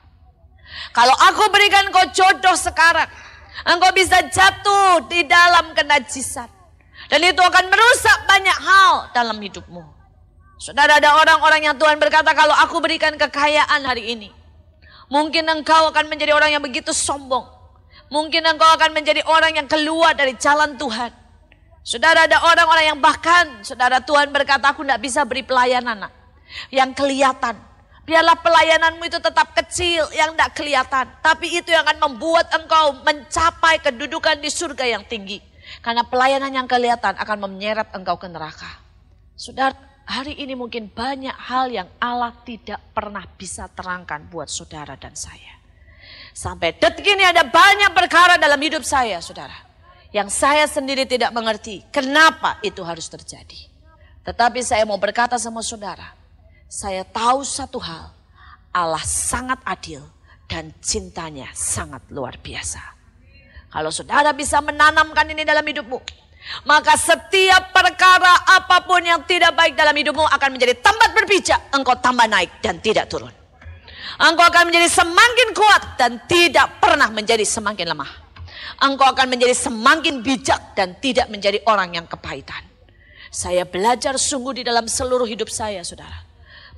Speaker 1: Kalau aku berikan kau jodoh sekarang, engkau bisa jatuh di dalam kenajisan. Dan itu akan merusak banyak hal dalam hidupmu." Saudara, ada orang-orang yang Tuhan berkata, "Kalau aku berikan kekayaan hari ini, mungkin engkau akan menjadi orang yang begitu sombong. Mungkin engkau akan menjadi orang yang keluar dari jalan Tuhan." Saudara, ada orang-orang yang bahkan, saudara, Tuhan berkata, "Aku tidak bisa beri pelayanan yang kelihatan. Biarlah pelayananmu itu tetap kecil, yang tidak kelihatan. Tapi itu yang akan membuat engkau mencapai kedudukan di surga yang tinggi. Karena pelayanan yang kelihatan akan menyeret engkau ke neraka." Saudara, hari ini mungkin banyak hal yang Allah tidak pernah bisa terangkan buat saudara dan saya. Sampai detik ini ada banyak perkara dalam hidup saya, saudara, yang saya sendiri tidak mengerti kenapa itu harus terjadi. Tetapi saya mau berkata sama saudara, saya tahu satu hal, Allah sangat adil dan cintanya sangat luar biasa. Kalau saudara bisa menanamkan ini dalam hidupmu, maka setiap perkara apapun yang tidak baik dalam hidupmu akan menjadi tempat berpijak, engkau tambah naik dan tidak turun. Engkau akan menjadi semakin kuat dan tidak pernah menjadi semakin lemah. Engkau akan menjadi semakin bijak dan tidak menjadi orang yang kepahitan. Saya belajar sungguh di dalam seluruh hidup saya, saudara.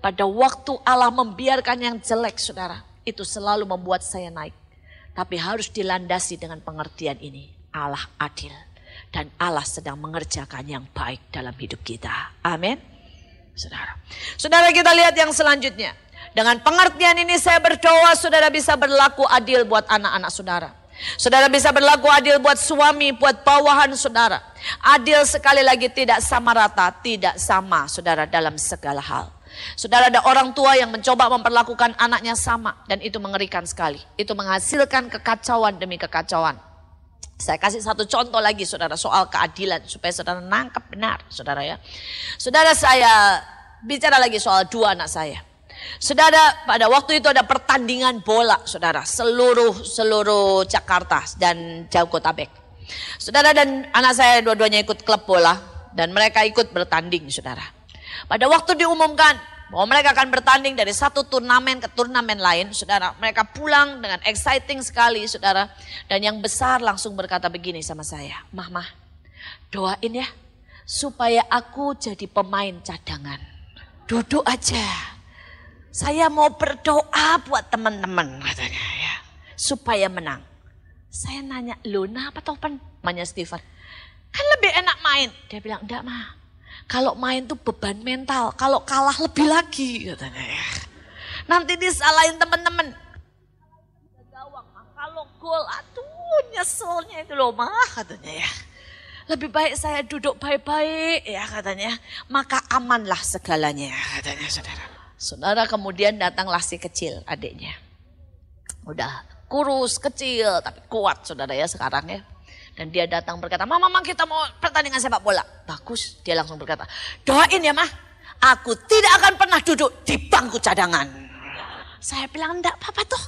Speaker 1: Pada waktu Allah membiarkan yang jelek, saudara, itu selalu membuat saya naik. Tapi harus dilandasi dengan pengertian ini. Allah adil dan Allah sedang mengerjakan yang baik dalam hidup kita. Amin. Saudara. Saudara, kita lihat yang selanjutnya. Dengan pengertian ini saya berdoa saudara bisa berlaku adil buat anak-anak saudara. Saudara bisa berlaku adil buat suami, buat bawahan saudara. Adil sekali lagi tidak sama rata, tidak sama saudara dalam segala hal. Saudara, ada orang tua yang mencoba memperlakukan anaknya sama dan itu mengerikan sekali. Itu menghasilkan kekacauan demi kekacauan. Saya kasih satu contoh lagi saudara soal keadilan supaya saudara nangkep benar saudara ya. Saudara, saya bicara lagi soal 2 anak saya. Saudara, pada waktu itu ada pertandingan bola saudara, seluruh Jakarta dan Jabodetabek. Saudara, dan anak saya dua-duanya ikut klub bola dan mereka ikut bertanding saudara. Pada waktu diumumkan bahwa mereka akan bertanding dari satu turnamen ke turnamen lain saudara, mereka pulang dengan exciting sekali saudara. Dan yang besar langsung berkata begini sama saya, "Mah, doain ya supaya aku jadi pemain cadangan. Duduk aja. Saya mau berdoa buat teman-teman," katanya ya, "supaya menang." Saya nanya, "Loh, kenapa toh namanya Stephen? Kan lebih enak main." Dia bilang, "Enggak mah, kalau main tuh beban mental, kalau kalah lebih lagi," katanya ya. "Nanti disalahin teman-teman. Kalau gol, aduh nyeselnya itu loh mah," katanya ya. "Lebih baik saya duduk baik-baik ya," katanya, "maka amanlah segalanya," katanya saudara. Saudara, kemudian datanglah si kecil adiknya. Udah kurus, kecil, tapi kuat saudara ya sekarang ya. Dan dia datang berkata, Mama kita mau pertandingan sepak bola. Bagus, dia langsung berkata, doain ya Mah, aku tidak akan pernah duduk di bangku cadangan. Saya bilang, enggak apa-apa tuh.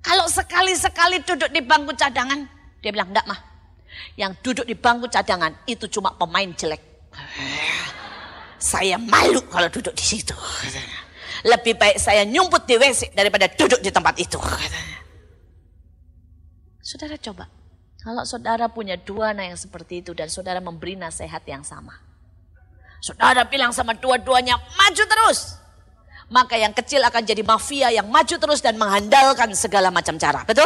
Speaker 1: Kalau sekali-sekali duduk di bangku cadangan, dia bilang, enggak Mah. Yang duduk di bangku cadangan itu cuma pemain jelek. Saya malu kalau duduk di situ. Lebih baik saya nyumput di WC daripada duduk di tempat itu. Saudara coba, kalau saudara punya dua anak yang seperti itu dan saudara memberi nasihat yang sama. Saudara bilang sama dua-duanya, maju terus. Maka yang kecil akan jadi mafia yang maju terus dan mengandalkan segala macam cara. Betul?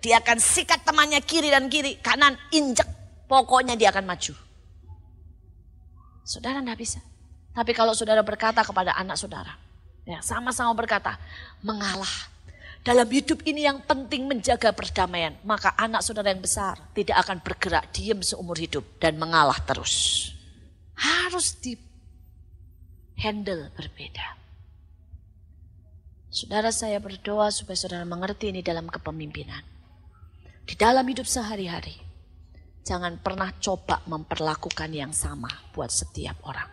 Speaker 1: Dia akan sikat temannya kiri dan kiri, kanan, injek. Pokoknya dia akan maju. Saudara tidak bisa. Tapi kalau saudara berkata kepada anak saudara, ya sama-sama berkata, mengalah. Dalam hidup ini yang penting menjaga perdamaian. Maka anak saudara yang besar tidak akan bergerak diam seumur hidup dan mengalah terus. Harus di handle berbeda. Saudara, saya berdoa supaya saudara mengerti ini dalam kepemimpinan. Di dalam hidup sehari-hari, jangan pernah coba memperlakukan yang sama buat setiap orang.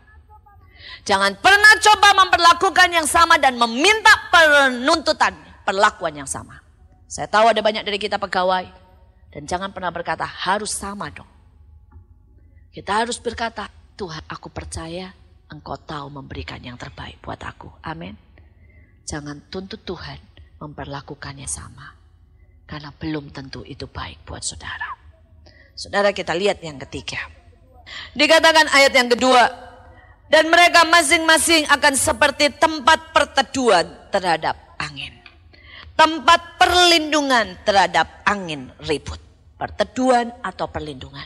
Speaker 1: Jangan pernah coba memperlakukan yang sama dan meminta penuntutan perlakuan yang sama. Saya tahu ada banyak dari kita pegawai. Dan jangan pernah berkata harus sama dong. Kita harus berkata, Tuhan aku percaya Engkau tahu memberikan yang terbaik buat aku. Amin. Jangan tuntut Tuhan memperlakukannya sama. Karena belum tentu itu baik buat saudara. Saudara, kita lihat yang ketiga. Dikatakan ayat yang kedua. Dan mereka masing-masing akan seperti tempat perteduhan terhadap angin. Tempat perlindungan terhadap angin ribut. Perteduhan atau perlindungan.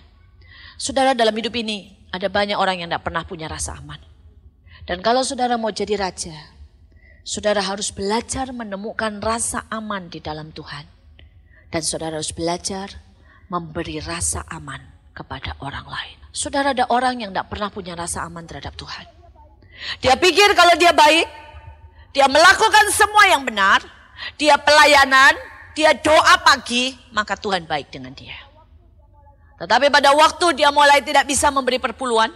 Speaker 1: Saudara, dalam hidup ini ada banyak orang yang tidak pernah punya rasa aman. Dan kalau saudara mau jadi raja, saudara harus belajar menemukan rasa aman di dalam Tuhan. Dan saudara harus belajar memberi rasa aman kepada orang lain. Saudara, ada orang yang tidak pernah punya rasa aman terhadap Tuhan. Dia pikir kalau dia baik, dia melakukan semua yang benar, dia pelayanan, dia doa pagi, maka Tuhan baik dengan dia. Tetapi pada waktu dia mulai tidak bisa memberi perpuluhan,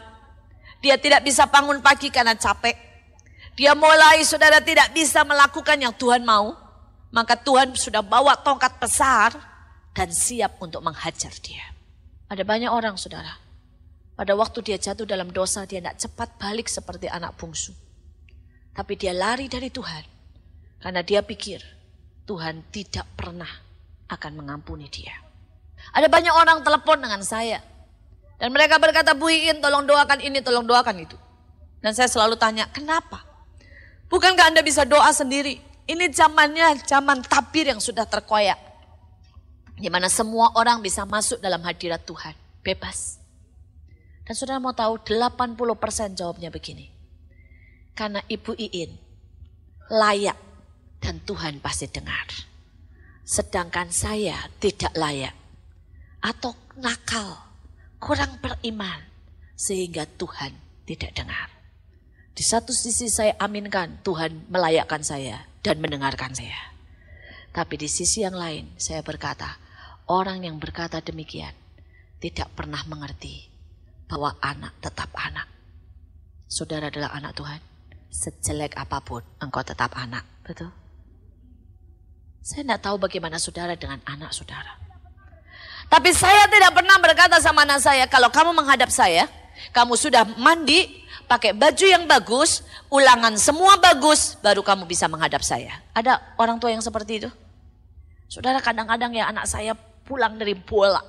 Speaker 1: dia tidak bisa bangun pagi karena capek, dia mulai saudara tidak bisa melakukan yang Tuhan mau, maka Tuhan sudah bawa tongkat besar dan siap untuk menghajar dia. Ada banyak orang saudara, pada waktu dia jatuh dalam dosa dia tidak cepat balik seperti anak bungsu. Tapi dia lari dari Tuhan karena dia pikir Tuhan tidak pernah akan mengampuni dia. Ada banyak orang telepon dengan saya. Dan mereka berkata, Bu Iin tolong doakan ini, tolong doakan itu. Dan saya selalu tanya, kenapa? Bukankah Anda bisa doa sendiri? Ini zamannya zaman tabir yang sudah terkoyak. Di mana semua orang bisa masuk dalam hadirat Tuhan. Bebas. Dan saudara mau tahu 80% jawabnya begini. Karena Ibu Iin layak dan Tuhan pasti dengar. Sedangkan saya tidak layak. Atau nakal, kurang beriman, sehingga Tuhan tidak dengar. Di satu sisi saya aminkan Tuhan melayakkan saya dan mendengarkan saya. Tapi di sisi yang lain saya berkata, orang yang berkata demikian tidak pernah mengerti bahwa anak tetap anak. Saudara adalah anak Tuhan. Sejelek apapun engkau tetap anak, betul? Saya tidak tahu bagaimana saudara dengan anak saudara. Tapi saya tidak pernah berkata sama anak saya, kalau kamu menghadap saya, kamu sudah mandi, pakai baju yang bagus, ulangan semua bagus, baru kamu bisa menghadap saya. Ada orang tua yang seperti itu? Saudara, kadang-kadang ya anak saya pulang dari bola.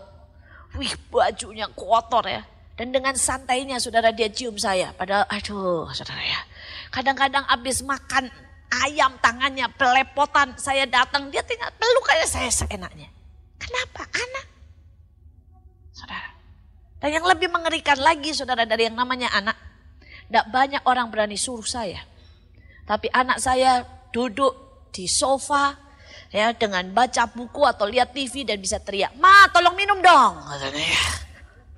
Speaker 1: Wih, bajunya kotor ya. Dan dengan santainya saudara dia cium saya. Padahal aduh saudara ya. Kadang-kadang habis makan ayam tangannya pelepotan. Saya datang dia tinggal peluk kayak saya seenaknya. Kenapa? Anak. Saudara. Dan yang lebih mengerikan lagi saudara dari yang namanya anak. Tidak banyak orang berani suruh saya. Tapi anak saya duduk di sofa ya dengan baca buku atau lihat TV dan bisa teriak, "Ma, tolong minum dong." Katanya ya.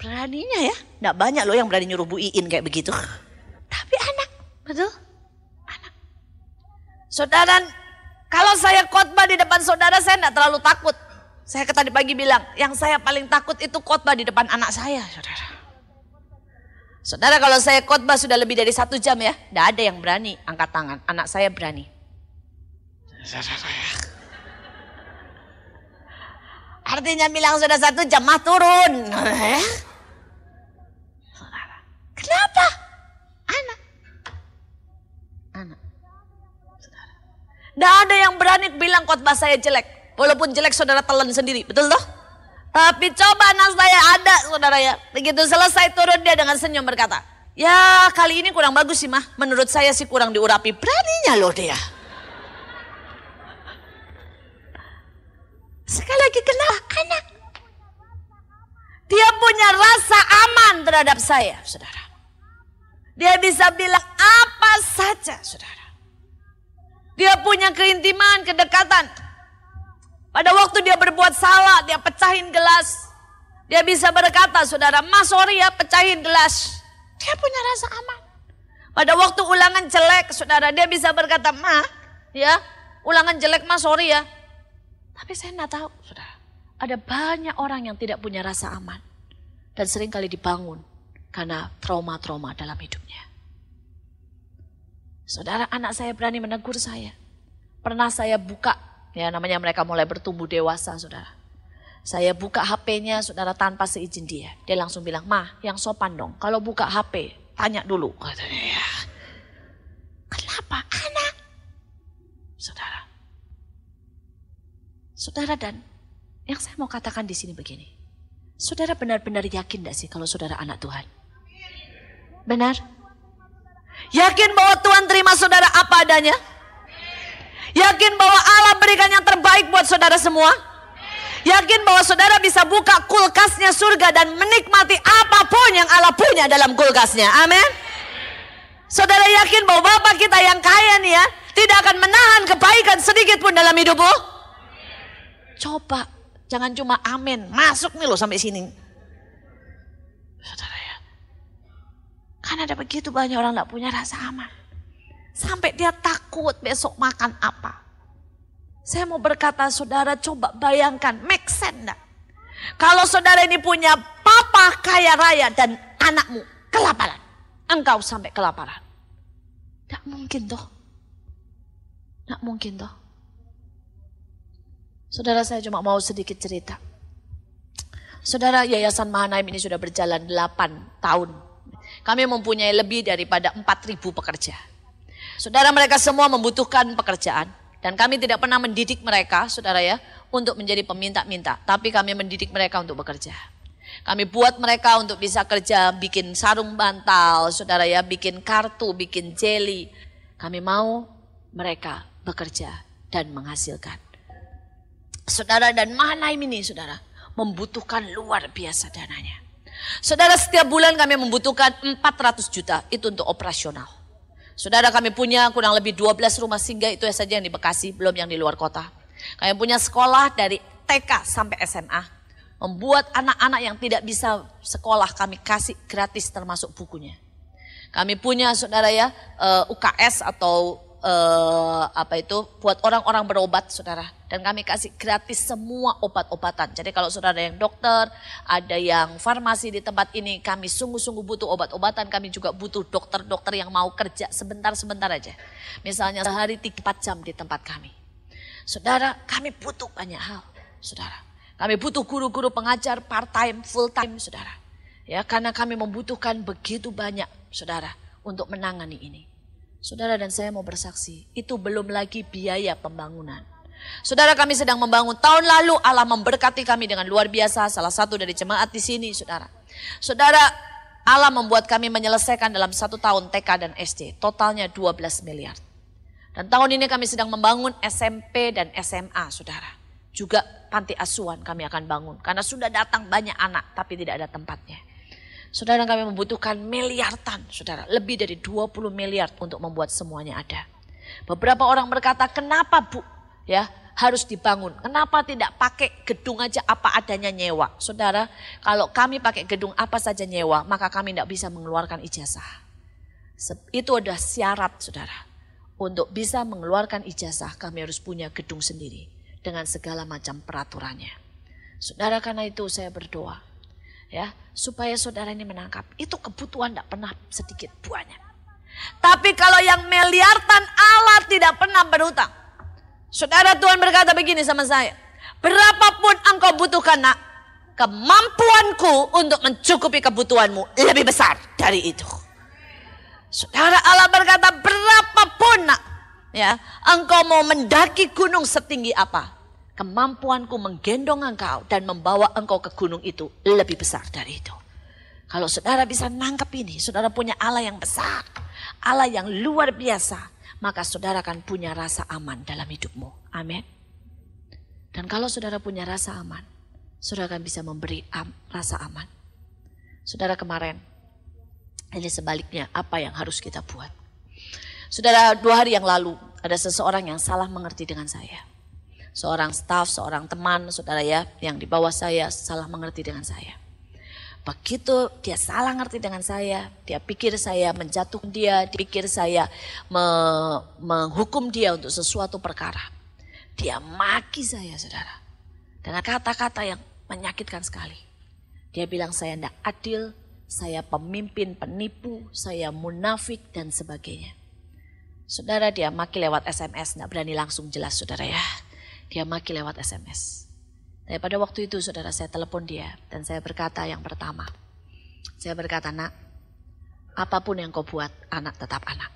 Speaker 1: Beraninya ya. Tidak banyak loh yang berani nyuruh Bu Iin kayak begitu. Tapi anak, betul? Anak. Saudara, Kalau saya khotbah di depan saudara, saya tidak terlalu takut. Saya tadi pagi bilang, yang saya paling takut itu khotbah di depan anak saya, saudara. Saudara, kalau saya khotbah sudah lebih dari 1 jam ya, tidak ada yang berani angkat tangan. Anak saya berani. Artinya bilang sudah 1 jam mah turun. Kenapa? Anak. Tidak ada yang berani bilang khotbah saya jelek. Walaupun jelek saudara telan sendiri, betul toh? Tapi coba anak saya ada, saudara ya. Begitu selesai turun dia dengan senyum berkata, ya kali ini kurang bagus sih mah. Menurut saya sih kurang diurapi. Beraninya loh dia. Sekali lagi kenapa? Anak. Dia punya rasa aman terhadap saya, saudara. Dia bisa bilang apa saja, saudara. Dia punya keintiman, kedekatan. Pada waktu dia berbuat salah, dia pecahin gelas. Dia bisa berkata, saudara, "Mas, sorry ya, pecahin gelas." Dia punya rasa aman. Pada waktu ulangan jelek, saudara, dia bisa berkata, "Ma, ya, ulangan jelek, Mas, sorry ya." Tapi saya tidak tahu, saudara. Ada banyak orang yang tidak punya rasa aman. Dan seringkali dibangun karena trauma-trauma dalam hidupnya. Saudara, anak saya berani menegur saya. Pernah saya buka, ya namanya mereka mulai bertumbuh dewasa, saudara. Saya buka HP-nya, saudara, tanpa seizin dia. Dia langsung bilang, "Ma, yang sopan dong. Kalau buka HP, tanya dulu." Katanya, ya. Kenapa? Anak. Saudara. Saudara, dan yang saya mau katakan di sini begini. Saudara benar-benar yakin gak sih kalau saudara anak Tuhan? Benar? Yakin bahwa Tuhan terima saudara apa adanya? Yakin bahwa Allah berikan yang terbaik buat saudara semua? Yakin bahwa saudara bisa buka kulkasnya surga dan menikmati apapun yang Allah punya dalam kulkasnya? Amin. Saudara yakin bahwa Bapa kita yang kaya nih ya, tidak akan menahan kebaikan sedikit pun dalam hidupmu? Coba, jangan cuma amin, masuk nih loh sampai sini. Saudara ya, kan ada begitu banyak orang gak punya rasa aman. Sampai dia takut besok makan apa. Saya mau berkata, saudara coba bayangkan, make sense enggak? Kalau saudara ini punya papa kaya raya dan anakmu kelaparan. Engkau sampai kelaparan. Tidak mungkin toh. Tidak mungkin toh. Saudara, saya cuma mau sedikit cerita. Saudara, Yayasan Mahanaim ini sudah berjalan 8 tahun. Kami mempunyai lebih daripada 4.000 pekerja. Saudara, mereka semua membutuhkan pekerjaan. Dan kami tidak pernah mendidik mereka, saudara ya, untuk menjadi peminta-minta. Tapi kami mendidik mereka untuk bekerja. Kami buat mereka untuk bisa kerja, bikin sarung bantal, saudara ya, bikin kartu, bikin jelly. Kami mau mereka bekerja dan menghasilkan. Saudara, dan Mahanaim ini, saudara, membutuhkan luar biasa dananya. Saudara, setiap bulan kami membutuhkan 400 juta, itu untuk operasional. Saudara, kami punya kurang lebih 12 rumah singgah, itu saja yang di Bekasi, belum yang di luar kota. Kami punya sekolah dari TK sampai SMA. Membuat anak-anak yang tidak bisa sekolah kami kasih gratis termasuk bukunya. Kami punya, saudara ya, UKS atau buat orang-orang berobat, saudara. Dan kami kasih gratis semua obat-obatan. Jadi kalau saudara yang dokter, ada yang farmasi di tempat ini, kami sungguh-sungguh butuh obat-obatan. Kami juga butuh dokter-dokter yang mau kerja sebentar-sebentar aja. Misalnya sehari 3-4 jam di tempat kami. Saudara, kami butuh banyak hal, saudara. Kami butuh guru-guru pengajar part-time, full-time, saudara. Ya, karena kami membutuhkan begitu banyak, saudara, untuk menangani ini. Saudara, dan saya mau bersaksi, itu belum lagi biaya pembangunan. Saudara, kami sedang membangun. Tahun lalu Allah memberkati kami dengan luar biasa. Salah satu dari jemaat di sini, saudara. Saudara, Allah membuat kami menyelesaikan dalam 1 tahun TK dan SD. Totalnya 12 miliar. Dan tahun ini kami sedang membangun SMP dan SMA, saudara. Juga panti asuhan kami akan bangun. Karena sudah datang banyak anak, tapi tidak ada tempatnya. Saudara, kami membutuhkan miliaran, saudara. Lebih dari 20 miliar untuk membuat semuanya ada. Beberapa orang berkata, kenapa Bu? Ya, harus dibangun. Kenapa tidak pakai gedung aja apa adanya nyewa? Saudara, kalau kami pakai gedung apa saja nyewa, maka kami tidak bisa mengeluarkan ijazah. Itu adalah syarat, saudara, Untuk bisa mengeluarkan ijazah kami harus punya gedung sendiri dengan segala macam peraturannya. Saudara, karena itu saya berdoa ya supaya saudara ini menangkap itu kebutuhan tidak pernah sedikit banyak. Tapi kalau yang miliaran Allah tidak pernah berhutang. Saudara, Tuhan berkata begini sama saya. Berapapun engkau butuhkan nak, kemampuanku untuk mencukupi kebutuhanmu lebih besar dari itu. Saudara, Allah berkata berapapun nak, ya, engkau mau mendaki gunung setinggi apa, kemampuanku menggendong engkau dan membawa engkau ke gunung itu lebih besar dari itu. Kalau saudara bisa nangkep ini, saudara punya Allah yang besar, Allah yang luar biasa, maka saudara akan punya rasa aman dalam hidupmu. Amin. Dan kalau saudara punya rasa aman, saudara akan bisa memberi rasa aman. Saudara, kemarin ini sebaliknya apa yang harus kita buat. Saudara, 2 hari yang lalu ada seseorang yang salah mengerti dengan saya. Seorang staf, seorang teman saudara ya yang di bawah saya salah mengerti dengan saya. Begitu dia salah ngerti dengan saya, dia pikir saya menjatuhkan dia, pikir saya menghukum dia untuk sesuatu perkara. Dia maki saya, saudara, dengan kata-kata yang menyakitkan sekali. Dia bilang saya tidak adil, saya pemimpin penipu, saya munafik dan sebagainya. Saudara, dia maki lewat SMS, tidak berani langsung jelas saudara ya. Dia maki lewat SMS. Dan pada waktu itu saudara, saya telepon dia dan saya berkata yang pertama. Saya berkata, nak, apapun yang kau buat, anak tetap anak.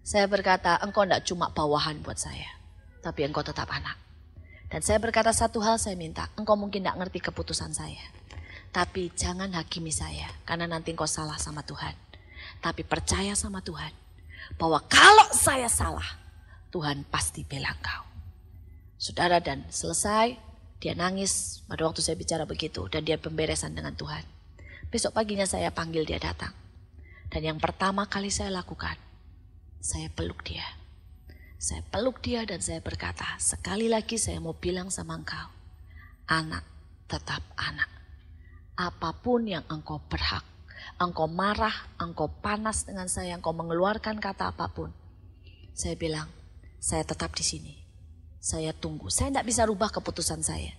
Speaker 1: Saya berkata, engkau tidak cuma bawahan buat saya, tapi engkau tetap anak. Dan saya berkata satu hal, saya minta, engkau mungkin tidak ngerti keputusan saya. Tapi jangan hakimi saya, karena nanti engkau salah sama Tuhan. Tapi percaya sama Tuhan, bahwa kalau saya salah, Tuhan pasti bela engkau. Saudara, dan selesai, dia nangis pada waktu saya bicara begitu. Dan dia pemberesan dengan Tuhan. Besok paginya saya panggil dia datang. Dan yang pertama kali saya lakukan, saya peluk dia. Saya peluk dia dan saya berkata, sekali lagi saya mau bilang sama engkau, anak tetap anak. Apapun yang engkau berhak, engkau marah, engkau panas dengan saya, engkau mengeluarkan kata apapun. Saya bilang, saya tetap di sini. Saya tunggu. Saya tidak bisa rubah keputusan saya.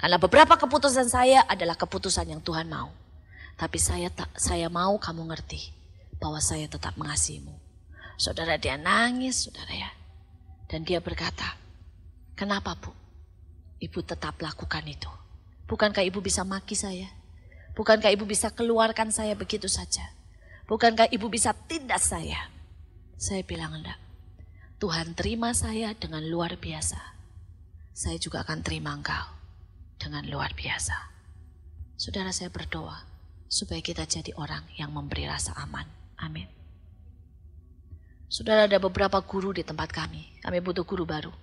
Speaker 1: Karena beberapa keputusan saya adalah keputusan yang Tuhan mau. Tapi saya mau kamu ngerti bahwa saya tetap mengasihimu. Saudara, dia nangis, saudara ya. Dan dia berkata, kenapa Bu? Ibu tetap lakukan itu. Bukankah ibu bisa maki saya? Bukankah ibu bisa keluarkan saya begitu saja? Bukankah ibu bisa tindas saya? Saya bilang enggak. Tuhan terima saya dengan luar biasa. Saya juga akan terima engkau dengan luar biasa. Saudara, saya berdoa supaya kita jadi orang yang memberi rasa aman. Amin. Saudara, ada beberapa guru di tempat kami. Kami butuh guru baru.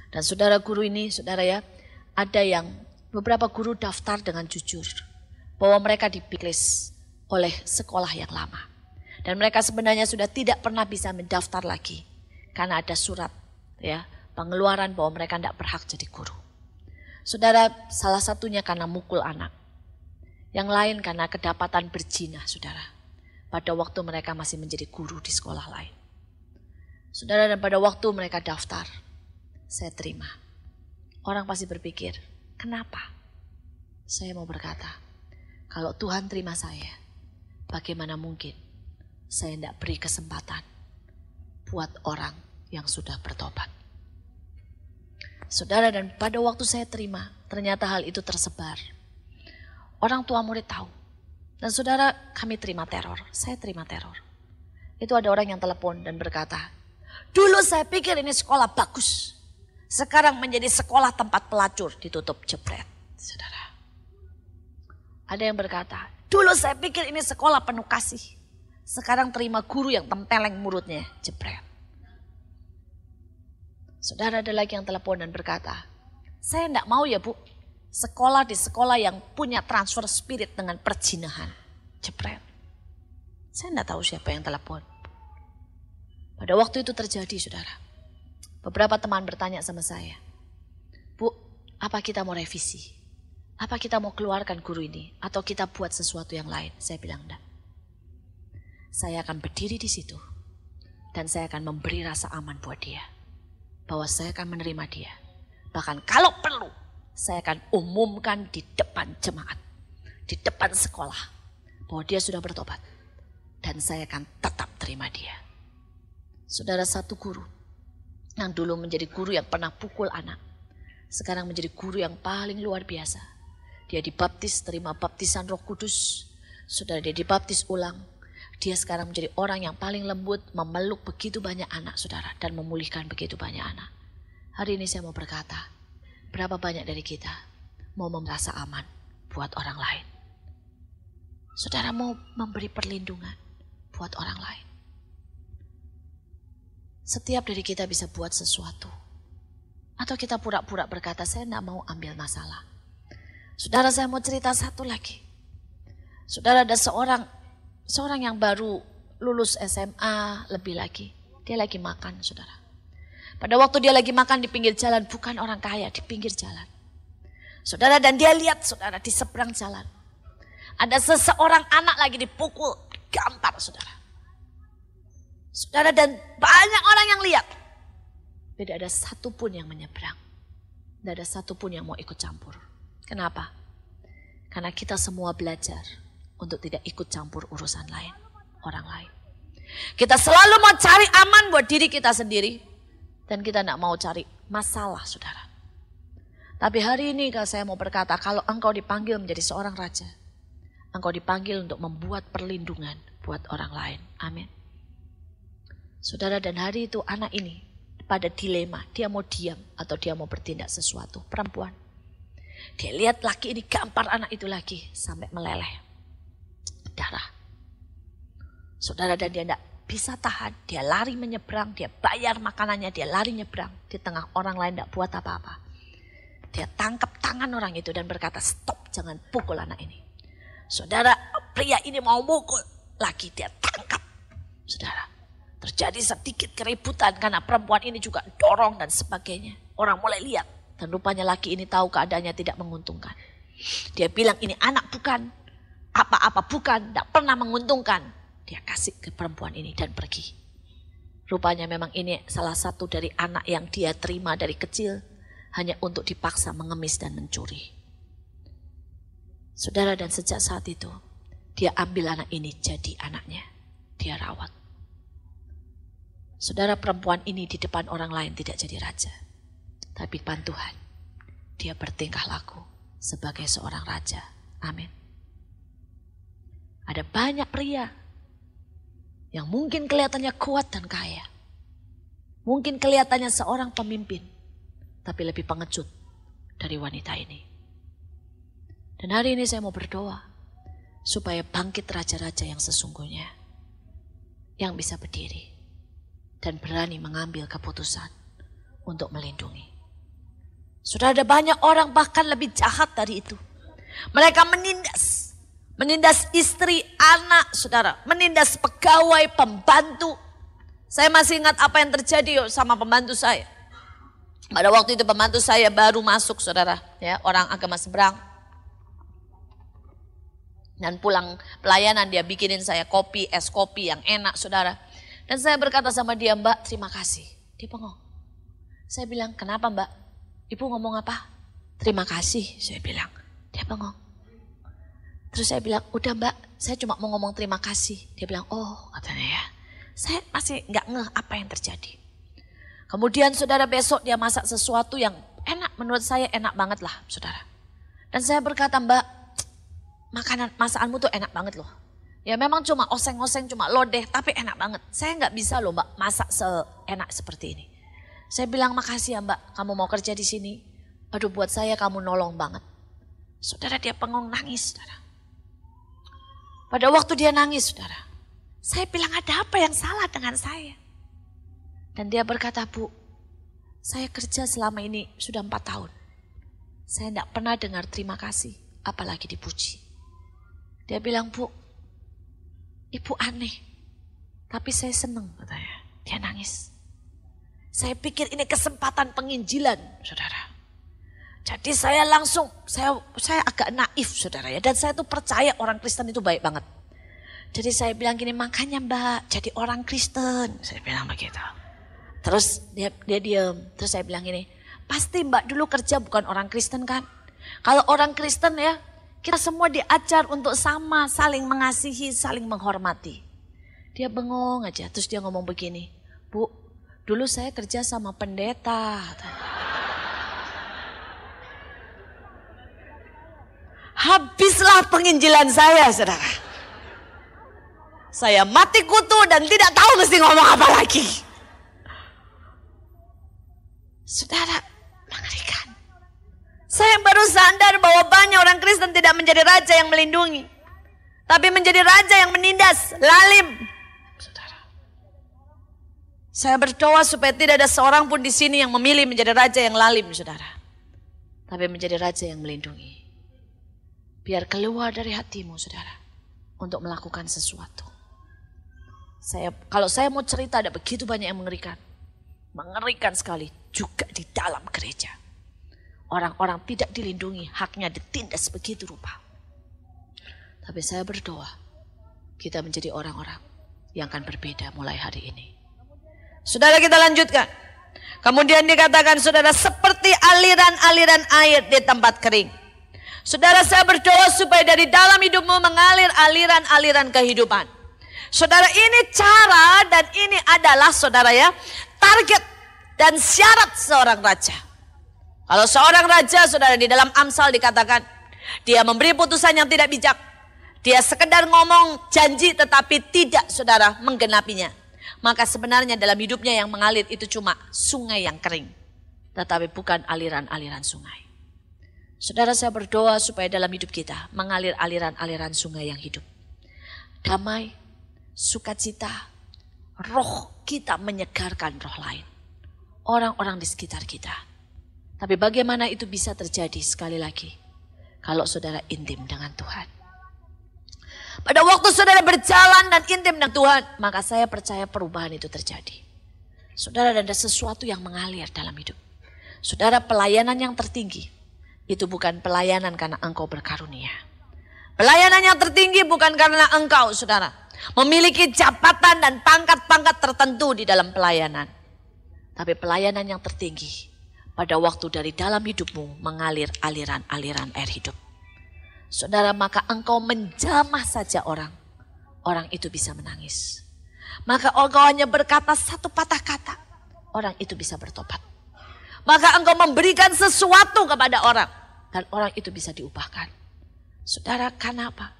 Speaker 1: Dan saudara, guru ini, saudara ya, ada yang beberapa guru daftar dengan jujur bahwa mereka dipilih oleh sekolah yang lama. Dan mereka sebenarnya sudah tidak pernah bisa mendaftar lagi karena ada surat ya pengeluaran bahwa mereka tidak berhak jadi guru. Saudara, salah satunya karena mukul anak. Yang lain karena kedapatan berzina, saudara. Pada waktu mereka masih menjadi guru di sekolah lain. Saudara, dan pada waktu mereka daftar, saya terima. Orang pasti berpikir, kenapa? Saya mau berkata, kalau Tuhan terima saya, bagaimana mungkin saya tidak beri kesempatan buat orang yang sudah bertobat. Saudara, dan pada waktu saya terima, ternyata hal itu tersebar. Orang tua murid tahu. Dan saudara, kami terima teror. Saya terima teror. Itu ada orang yang telepon dan berkata, dulu saya pikir ini sekolah bagus. Sekarang menjadi sekolah tempat pelacur, ditutup, jebret. Saudara. Ada yang berkata, dulu saya pikir ini sekolah penuh kasih. Sekarang terima guru yang tempeleng mulutnya, jebret. Saudara, ada lagi yang telepon dan berkata, saya tidak mau ya Bu, sekolah di sekolah yang punya transfer spirit dengan perzinahan. Jepret. Saya tidak tahu siapa yang telepon. Pada waktu itu terjadi, saudara. Beberapa teman bertanya sama saya, Bu, apa kita mau revisi? Apa kita mau keluarkan guru ini? Atau kita buat sesuatu yang lain? Saya bilang enggak. Saya akan berdiri di situ. Dan saya akan memberi rasa aman buat dia. Bahwa saya akan menerima dia. Bahkan kalau perlu, saya akan umumkan di depan jemaat. Di depan sekolah. Bahwa dia sudah bertobat. Dan saya akan tetap terima dia. Saudara, satu guru yang dulu menjadi guru yang pernah pukul anak. Sekarang menjadi guru yang paling luar biasa. Dia dibaptis, terima baptisan Roh Kudus. Saudara, dia dibaptis ulang. Dia sekarang menjadi orang yang paling lembut, memeluk begitu banyak anak, saudara. Dan memulihkan begitu banyak anak. Hari ini saya mau berkata, berapa banyak dari kita mau merasa aman buat orang lain. Saudara mau memberi perlindungan buat orang lain. Setiap dari kita bisa buat sesuatu. Atau kita pura-pura berkata, saya tidak mau ambil masalah. Saudara, saya mau cerita satu lagi. Saudara, ada seorang yang baru lulus SMA lebih lagi. Dia lagi makan, saudara. Pada waktu dia lagi makan di pinggir jalan, bukan orang kaya, di pinggir jalan. Saudara, dan dia lihat, saudara, di seberang jalan. Ada seseorang anak lagi dipukul, gampar, saudara. Saudara, dan banyak orang yang lihat. Tidak ada satu pun yang menyeberang. Tidak ada satu pun yang mau ikut campur. Kenapa? Karena kita semua belajar untuk tidak ikut campur urusan lain, orang lain. Kita selalu mau cari aman buat diri kita sendiri. Dan kita tidak mau cari masalah, saudara. Tapi hari ini kalau saya mau berkata, kalau engkau dipanggil menjadi seorang raja, engkau dipanggil untuk membuat perlindungan buat orang lain. Amin. Saudara, dan hari itu anak ini pada dilema, dia mau diam atau dia mau bertindak sesuatu. Perempuan. Dia lihat laki ini gampar anak itu lagi sampai meleleh. Darah. Saudara, dan dia tidak bisa tahan. Dia lari menyeberang, dia bayar makanannya, dia lari nyeberang. Di tengah orang lain tidak buat apa-apa. Dia tangkap tangan orang itu dan berkata, stop, jangan pukul anak ini. Saudara, pria ini mau mukul lagi, dia tangkap. Saudara, terjadi sedikit keributan karena perempuan ini juga dorong dan sebagainya. Orang mulai lihat dan rupanya laki ini tahu keadaannya tidak menguntungkan. Dia bilang, ini anak bukan, apa-apa bukan, tidak pernah menguntungkan. Dia kasih ke perempuan ini dan pergi. Rupanya memang ini salah satu dari anak yang dia terima dari kecil hanya untuk dipaksa mengemis dan mencuri. Saudara, dan sejak saat itu dia ambil anak ini jadi anaknya. Dia rawat. Saudara, perempuan ini di depan orang lain tidak jadi raja. Tapi depan Tuhan dia bertingkah laku sebagai seorang raja. Amin. Ada banyak pria yang mungkin kelihatannya kuat dan kaya. Mungkin kelihatannya seorang pemimpin. Tapi lebih pengecut dari wanita ini. Dan hari ini saya mau berdoa. Supaya bangkit raja-raja yang sesungguhnya. Yang bisa berdiri. Dan berani mengambil keputusan. Untuk melindungi. Sudah ada banyak orang bahkan lebih jahat dari itu. Mereka menindas. Menindas istri, anak, saudara. Menindas pegawai, pembantu. Saya masih ingat apa yang terjadi sama pembantu saya. Pada waktu itu pembantu saya baru masuk, saudara. Ya, orang agama seberang. Dan pulang pelayanan dia bikinin saya kopi, es kopi yang enak, saudara. Dan saya berkata sama dia, Mbak, terima kasih. Dia bengong. Saya bilang, kenapa Mbak? Ibu ngomong apa? Terima kasih, saya bilang. Dia bengong. Terus saya bilang, udah Mbak, saya cuma mau ngomong terima kasih. Dia bilang, oh katanya ya. Saya masih gak ngeh apa yang terjadi. Kemudian saudara besok dia masak sesuatu yang enak. Menurut saya enak banget lah saudara. Dan saya berkata, Mbak, masakanmu tuh enak banget loh. Ya memang cuma oseng-oseng, cuma lodeh, tapi enak banget. Saya gak bisa loh Mbak masak seenak seperti ini. Saya bilang, makasih ya Mbak, kamu mau kerja di sini. Aduh, buat saya kamu nolong banget. Saudara, dia bengong nangis saudara. Pada waktu dia nangis, saudara, saya bilang ada apa yang salah dengan saya? Dan dia berkata, Bu, saya kerja selama ini sudah 4 tahun. Saya tidak pernah dengar terima kasih, apalagi dipuji. Dia bilang, Bu, Ibu aneh, tapi saya senang, katanya. Dia nangis. Saya pikir ini kesempatan penginjilan, saudara. Jadi saya langsung, saya agak naif saudara ya. Dan saya tuh percaya orang Kristen itu baik banget. Jadi saya bilang gini, makanya Mbak jadi orang Kristen. Saya bilang begitu. Terus dia diam. Terus saya bilang gini, pasti Mbak dulu kerja bukan orang Kristen kan? Kalau orang Kristen ya, kita semua diajar untuk sama, saling mengasihi, saling menghormati. Dia bengong aja, terus dia ngomong begini, Bu, dulu saya kerja sama pendeta. Habislah penginjilan saya, saudara. Saya mati kutu dan tidak tahu mesti ngomong apa lagi. Saudara, mengerikan. Saya baru sadar bahwa banyak orang Kristen tidak menjadi raja yang melindungi, tapi menjadi raja yang menindas, lalim. Saudara, saya berdoa supaya tidak ada seorang pun di sini yang memilih menjadi raja yang lalim, saudara, tapi menjadi raja yang melindungi. Biar keluar dari hatimu, saudara, untuk melakukan sesuatu. Kalau saya mau cerita, ada begitu banyak yang mengerikan. Mengerikan sekali juga di dalam gereja. Orang-orang tidak dilindungi, haknya ditindas begitu rupa. Tapi saya berdoa, kita menjadi orang-orang yang akan berbeda mulai hari ini. Saudara, kita lanjutkan. Kemudian dikatakan, saudara, seperti aliran-aliran air di tempat kering. Saudara, saya berdoa supaya dari dalam hidupmu mengalir aliran-aliran kehidupan. Saudara, ini cara dan ini adalah, saudara ya, target dan syarat seorang raja. Kalau seorang raja, saudara, di dalam Amsal dikatakan, dia memberi putusan yang tidak bijak. Dia sekedar ngomong janji tetapi tidak, saudara, menggenapinya. Maka sebenarnya dalam hidupnya yang mengalir itu cuma sungai yang kering. Tetapi bukan aliran-aliran sungai. Saudara, saya berdoa supaya dalam hidup kita mengalir aliran-aliran sungai yang hidup. Damai, sukacita, roh kita menyegarkan roh lain. Orang-orang di sekitar kita. Tapi bagaimana itu bisa terjadi sekali lagi? Kalau saudara intim dengan Tuhan. Pada waktu saudara berjalan dan intim dengan Tuhan, maka saya percaya perubahan itu terjadi. Saudara, ada sesuatu yang mengalir dalam hidup. Saudara, pelayanan yang tertinggi itu bukan pelayanan karena engkau berkarunia. Pelayanan yang tertinggi bukan karena engkau, saudara, memiliki jabatan dan pangkat-pangkat tertentu di dalam pelayanan. Tapi pelayanan yang tertinggi pada waktu dari dalam hidupmu mengalir aliran-aliran air hidup. Saudara, maka engkau menjamah saja orang. Orang itu bisa menangis. Maka engkau hanya berkata satu patah kata. Orang itu bisa bertobat. Maka engkau memberikan sesuatu kepada orang. Dan orang itu bisa diubahkan. Saudara, karena apa?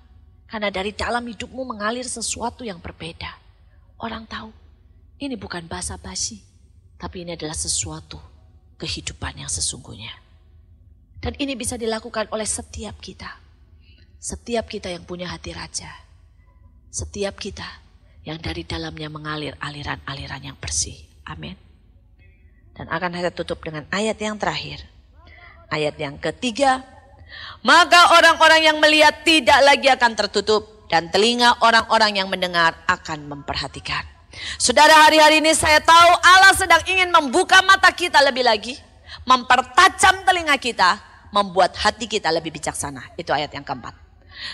Speaker 1: Karena dari dalam hidupmu mengalir sesuatu yang berbeda. Orang tahu ini bukan basa-basi. Tapi ini adalah sesuatu kehidupan yang sesungguhnya. Dan ini bisa dilakukan oleh setiap kita. Setiap kita yang punya hati raja. Setiap kita yang dari dalamnya mengalir aliran-aliran yang bersih. Amin. Dan akan saya tutup dengan ayat yang terakhir. Ayat yang ketiga. Maka orang-orang yang melihat tidak lagi akan tertutup. Dan telinga orang-orang yang mendengar akan memperhatikan. Saudara, hari-hari ini saya tahu Allah sedang ingin membuka mata kita lebih lagi. Mempertajam telinga kita. Membuat hati kita lebih bijaksana. Itu ayat yang keempat.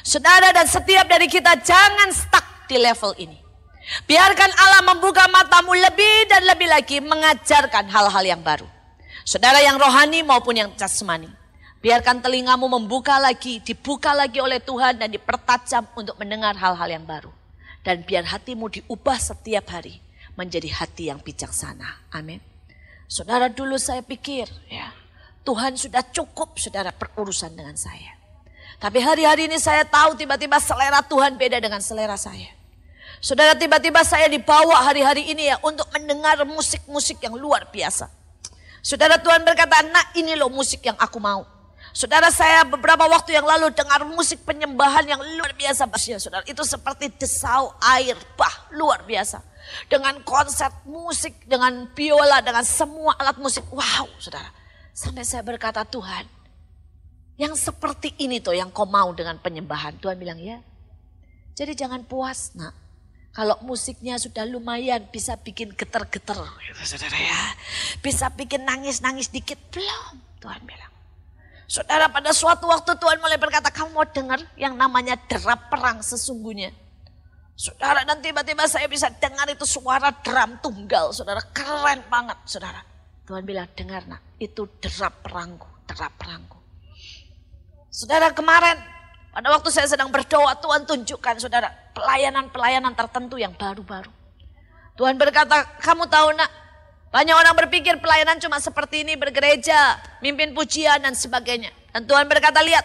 Speaker 1: Saudara, dan setiap dari kita jangan stuck di level ini. Biarkan Allah membuka matamu lebih dan lebih lagi mengajarkan hal-hal yang baru. Saudara, yang rohani maupun yang jasmani. Biarkan telingamu membuka lagi, dibuka lagi oleh Tuhan dan dipertajam untuk mendengar hal-hal yang baru. Dan biar hatimu diubah setiap hari menjadi hati yang bijaksana. Amin. Saudara, dulu saya pikir ya, Tuhan sudah cukup, saudara, berurusan dengan saya. Tapi hari-hari ini saya tahu tiba-tiba selera Tuhan beda dengan selera saya. Saudara, tiba-tiba saya dibawa hari-hari ini ya untuk mendengar musik-musik yang luar biasa. Saudara, Tuhan berkata, nah ini loh musik yang aku mau. Saudara, saya beberapa waktu yang lalu dengar musik penyembahan yang luar biasa. Saudara, itu seperti desau air bah, luar biasa. Dengan konsep musik, dengan biola, dengan semua alat musik. Wow, saudara. Sampai saya berkata, Tuhan, yang seperti ini tuh yang kau mau dengan penyembahan. Tuhan bilang, ya. Jadi jangan puas, nak. Kalau musiknya sudah lumayan bisa bikin getar-getar. Saudara ya. Bisa bikin nangis-nangis dikit. Belum, Tuhan bilang. Saudara, pada suatu waktu Tuhan mulai berkata, kamu mau dengar yang namanya derap perang sesungguhnya. Saudara, dan tiba-tiba saya bisa dengar itu suara drum tunggal, saudara, keren banget, saudara. Tuhan bilang, dengar nak, itu derap perangku, derap perangku. Saudara, kemarin pada waktu saya sedang berdoa, Tuhan tunjukkan, saudara, pelayanan-pelayanan tertentu yang baru-baru. Tuhan berkata, kamu tahu nak, banyak orang berpikir pelayanan cuma seperti ini, bergereja, mimpin pujian dan sebagainya. Dan Tuhan berkata, lihat,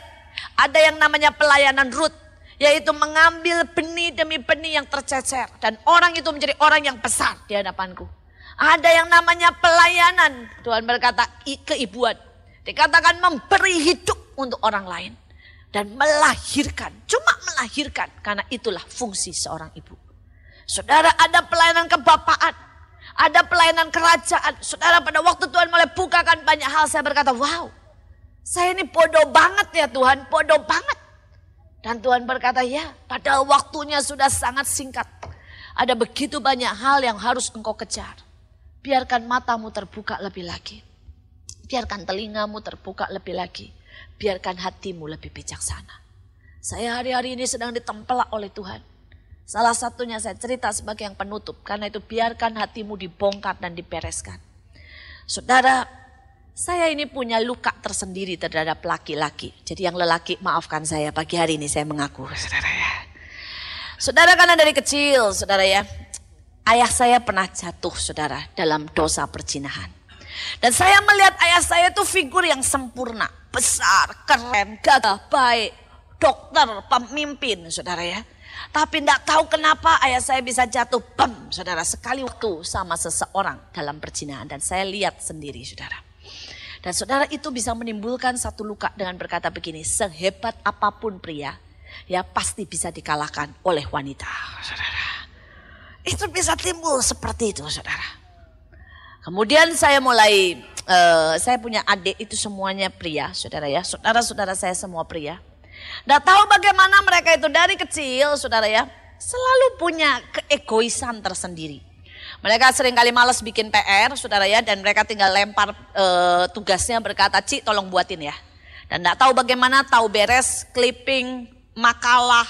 Speaker 1: ada yang namanya pelayanan root, yaitu mengambil benih demi benih yang tercecer. Dan orang itu menjadi orang yang besar di hadapanku. Ada yang namanya pelayanan. Tuhan berkata keibuan. Dikatakan memberi hidup untuk orang lain. Dan melahirkan. Cuma melahirkan. Karena itulah fungsi seorang ibu. Saudara, ada pelayanan kebapaan. Ada pelayanan kerajaan. Saudara, pada waktu Tuhan mulai bukakan banyak hal, saya berkata, wow. Saya ini bodoh banget ya Tuhan. Bodoh banget. Dan Tuhan berkata, ya, padahal waktunya sudah sangat singkat. Ada begitu banyak hal yang harus engkau kejar. Biarkan matamu terbuka lebih lagi. Biarkan telingamu terbuka lebih lagi. Biarkan hatimu lebih bijaksana. Saya hari-hari ini sedang ditempelak oleh Tuhan. Salah satunya saya cerita sebagai yang penutup. Karena itu biarkan hatimu dibongkar dan dibereskan. Saudara, saya ini punya luka tersendiri terhadap laki-laki. Jadi yang lelaki maafkan saya, pagi hari ini saya mengaku, saudara ya. Saudara, karena dari kecil, saudara ya, ayah saya pernah jatuh, saudara, dalam dosa perzinahan. Dan saya melihat ayah saya itu figur yang sempurna, besar, keren, gagah, baik, dokter, pemimpin, saudara ya. Tapi tidak tahu kenapa ayah saya bisa jatuh, bam, saudara, sekali waktu sama seseorang dalam perzinahan. Dan saya lihat sendiri, saudara. Dan saudara, itu bisa menimbulkan satu luka dengan berkata begini, sehebat apapun pria, ya pasti bisa dikalahkan oleh wanita, saudara. Itu bisa timbul seperti itu, saudara. Kemudian saya mulai, saya punya adik itu semuanya pria, saudara ya. Saudara-saudara saya semua pria. Nggak tahu bagaimana mereka itu dari kecil, saudara ya, selalu punya keegoisan tersendiri. Mereka seringkali malas bikin PR, saudara ya, dan mereka tinggal lempar tugasnya berkata, Ci tolong buatin ya. Dan tidak tahu bagaimana, tahu beres, clipping, makalah,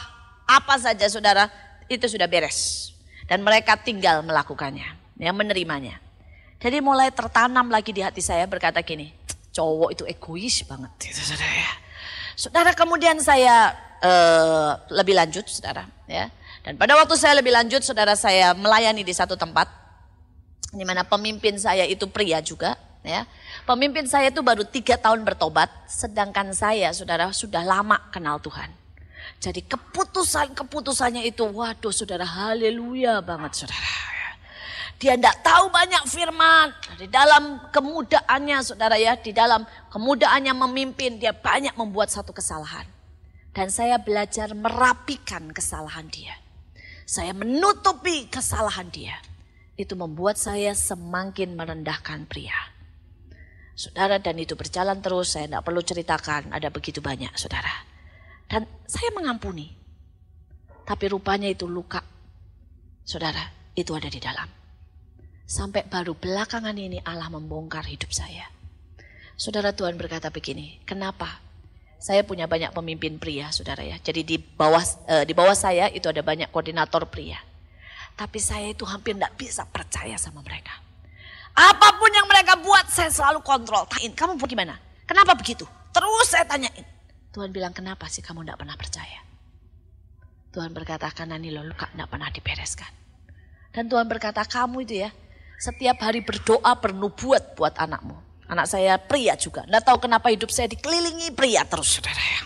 Speaker 1: apa saja saudara, itu sudah beres. Dan mereka tinggal melakukannya, ya, menerimanya. Jadi mulai tertanam lagi di hati saya berkata gini, cowok itu egois banget, itu saudara ya. Saudara, kemudian saya lebih lanjut, saudara ya. Dan pada waktu saya lebih lanjut, saudara, saya melayani di satu tempat. Di mana pemimpin saya itu pria juga, ya. Pemimpin saya itu baru 3 tahun bertobat, sedangkan saya, saudara, sudah lama kenal Tuhan. Jadi keputusannya itu, waduh, saudara, haleluya banget, saudara. Dia tidak tahu banyak firman. Di dalam kemudaannya, saudara ya, di dalam kemudaannya memimpin, dia banyak membuat satu kesalahan. Dan saya belajar merapikan kesalahan dia. Saya menutupi kesalahan dia. Itu membuat saya semakin merendahkan pria. Saudara, dan itu berjalan terus, saya tidak perlu ceritakan, ada begitu banyak, saudara. Dan saya mengampuni. Tapi rupanya itu luka, saudara, itu ada di dalam. Sampai baru belakangan ini Allah membongkar hidup saya. Saudara, Tuhan berkata begini, kenapa? Saya punya banyak pemimpin pria, saudara ya. Jadi di bawah saya itu ada banyak koordinator pria. Tapi saya itu hampir tidak bisa percaya sama mereka. Apapun yang mereka buat saya selalu kontrol. Tain, kamu bagaimana? Kenapa begitu? Terus saya tanyain. Tuhan bilang, kenapa sih kamu tidak pernah percaya? Tuhan berkata, karena ini loh luka tidak pernah dibereskan. Dan Tuhan berkata, kamu itu ya setiap hari berdoa bernubuat buat anakmu. Anak saya pria juga. Tidak tahu kenapa hidup saya dikelilingi pria terus, saudara ya.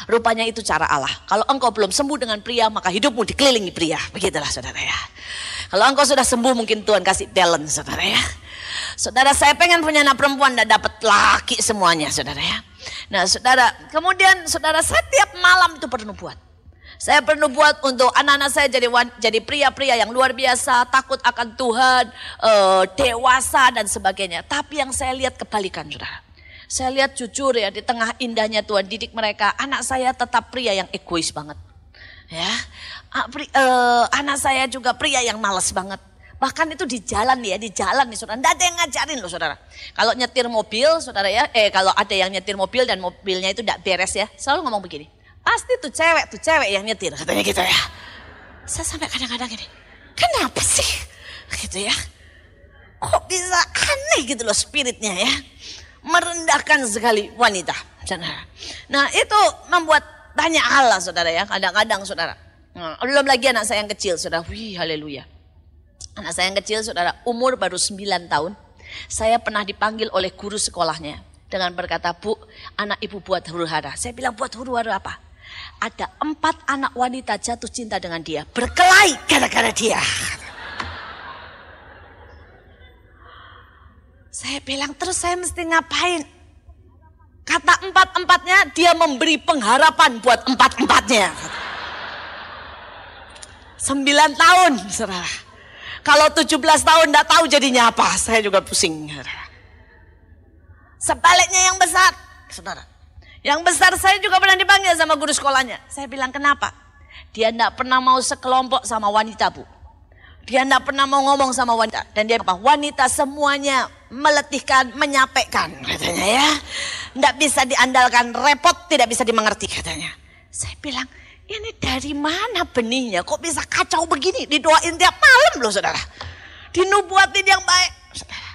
Speaker 1: Rupanya itu cara Allah. Kalau engkau belum sembuh dengan pria, maka hidupmu dikelilingi pria. Begitulah, saudara ya. Kalau engkau sudah sembuh, mungkin Tuhan kasih talent, saudara ya. Saudara, saya pengen punya anak perempuan, tidak dapat laki semuanya, saudara ya. Nah, saudara, kemudian saudara, setiap malam itu bernubuat. Saya bernubuat untuk anak-anak saya jadi pria-pria yang luar biasa, takut akan Tuhan, dewasa dan sebagainya. Tapi yang saya lihat kebalikan, saudara. Saya lihat jujur ya, di tengah indahnya Tuhan didik mereka, anak saya tetap pria yang egois banget. Ya, anak saya juga pria yang malas banget. Bahkan itu di jalan nih saudara. Tidak ada yang ngajarin loh, saudara. Kalau nyetir mobil, saudara ya, kalau ada yang nyetir mobil dan mobilnya itu tidak beres ya, selalu ngomong begini. Pasti tuh cewek yang nyetir, katanya gitu ya. Saya sampai kadang-kadang ini, kenapa sih? Gitu ya. Kok bisa aneh gitu loh spiritnya ya. Merendahkan sekali wanita. Nah itu membuat banyak hal lah saudara ya. Kadang-kadang saudara. Nah, belum lagi anak saya yang kecil saudara. Wih haleluya. Anak saya yang kecil saudara umur baru 9 tahun. Saya pernah dipanggil oleh guru sekolahnya. Dengan berkata, Bu, anak ibu buat huru-hara. Saya bilang buat huru-hara apa? Ada 4 anak wanita jatuh cinta dengan dia. Berkelahi gara-gara dia. Saya bilang terus saya mesti ngapain? Kata 4-4-nya dia memberi pengharapan buat 4-4-nya. 9 tahun saudara. Kalau 17 tahun enggak tahu jadinya apa. Saya juga pusing. Sebaliknya yang besar saudara. Yang besar saya juga pernah dipanggil sama guru sekolahnya. Saya bilang kenapa? Dia enggak pernah mau sekelompok sama wanita Bu. Dia enggak pernah mau ngomong sama wanita. Dan dia apa? Wanita semuanya meletihkan, menyapekkan katanya ya. Enggak bisa diandalkan, repot, tidak bisa dimengerti katanya. Saya bilang, ini dari mana benihnya? Kok bisa kacau begini? Didoain tiap malam loh saudara. Dinubuatin yang baik saudara.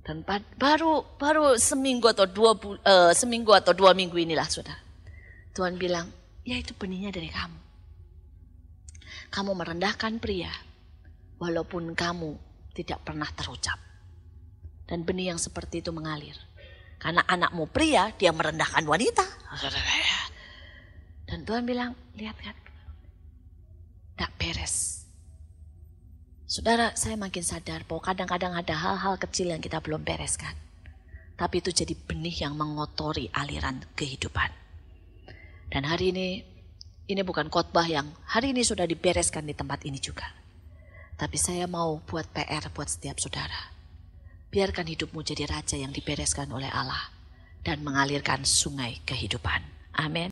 Speaker 1: Dan baru seminggu atau 2 minggu inilah saudara. Tuhan bilang, ya itu benihnya dari kamu. Kamu merendahkan pria, walaupun kamu tidak pernah terucap. Dan benih yang seperti itu mengalir. Karena anakmu pria, dia merendahkan wanita. Dan Tuhan bilang, lihat kan, tak beres. Saudara, saya makin sadar bahwa kadang-kadang ada hal-hal kecil yang kita belum bereskan. Tapi itu jadi benih yang mengotori aliran kehidupan. Dan hari ini bukan khotbah yang hari ini sudah dibereskan di tempat ini juga. Tapi saya mau buat PR buat setiap saudara. Biarkan hidupmu jadi raja yang dibereskan oleh Allah dan mengalirkan sungai kehidupan. Amin.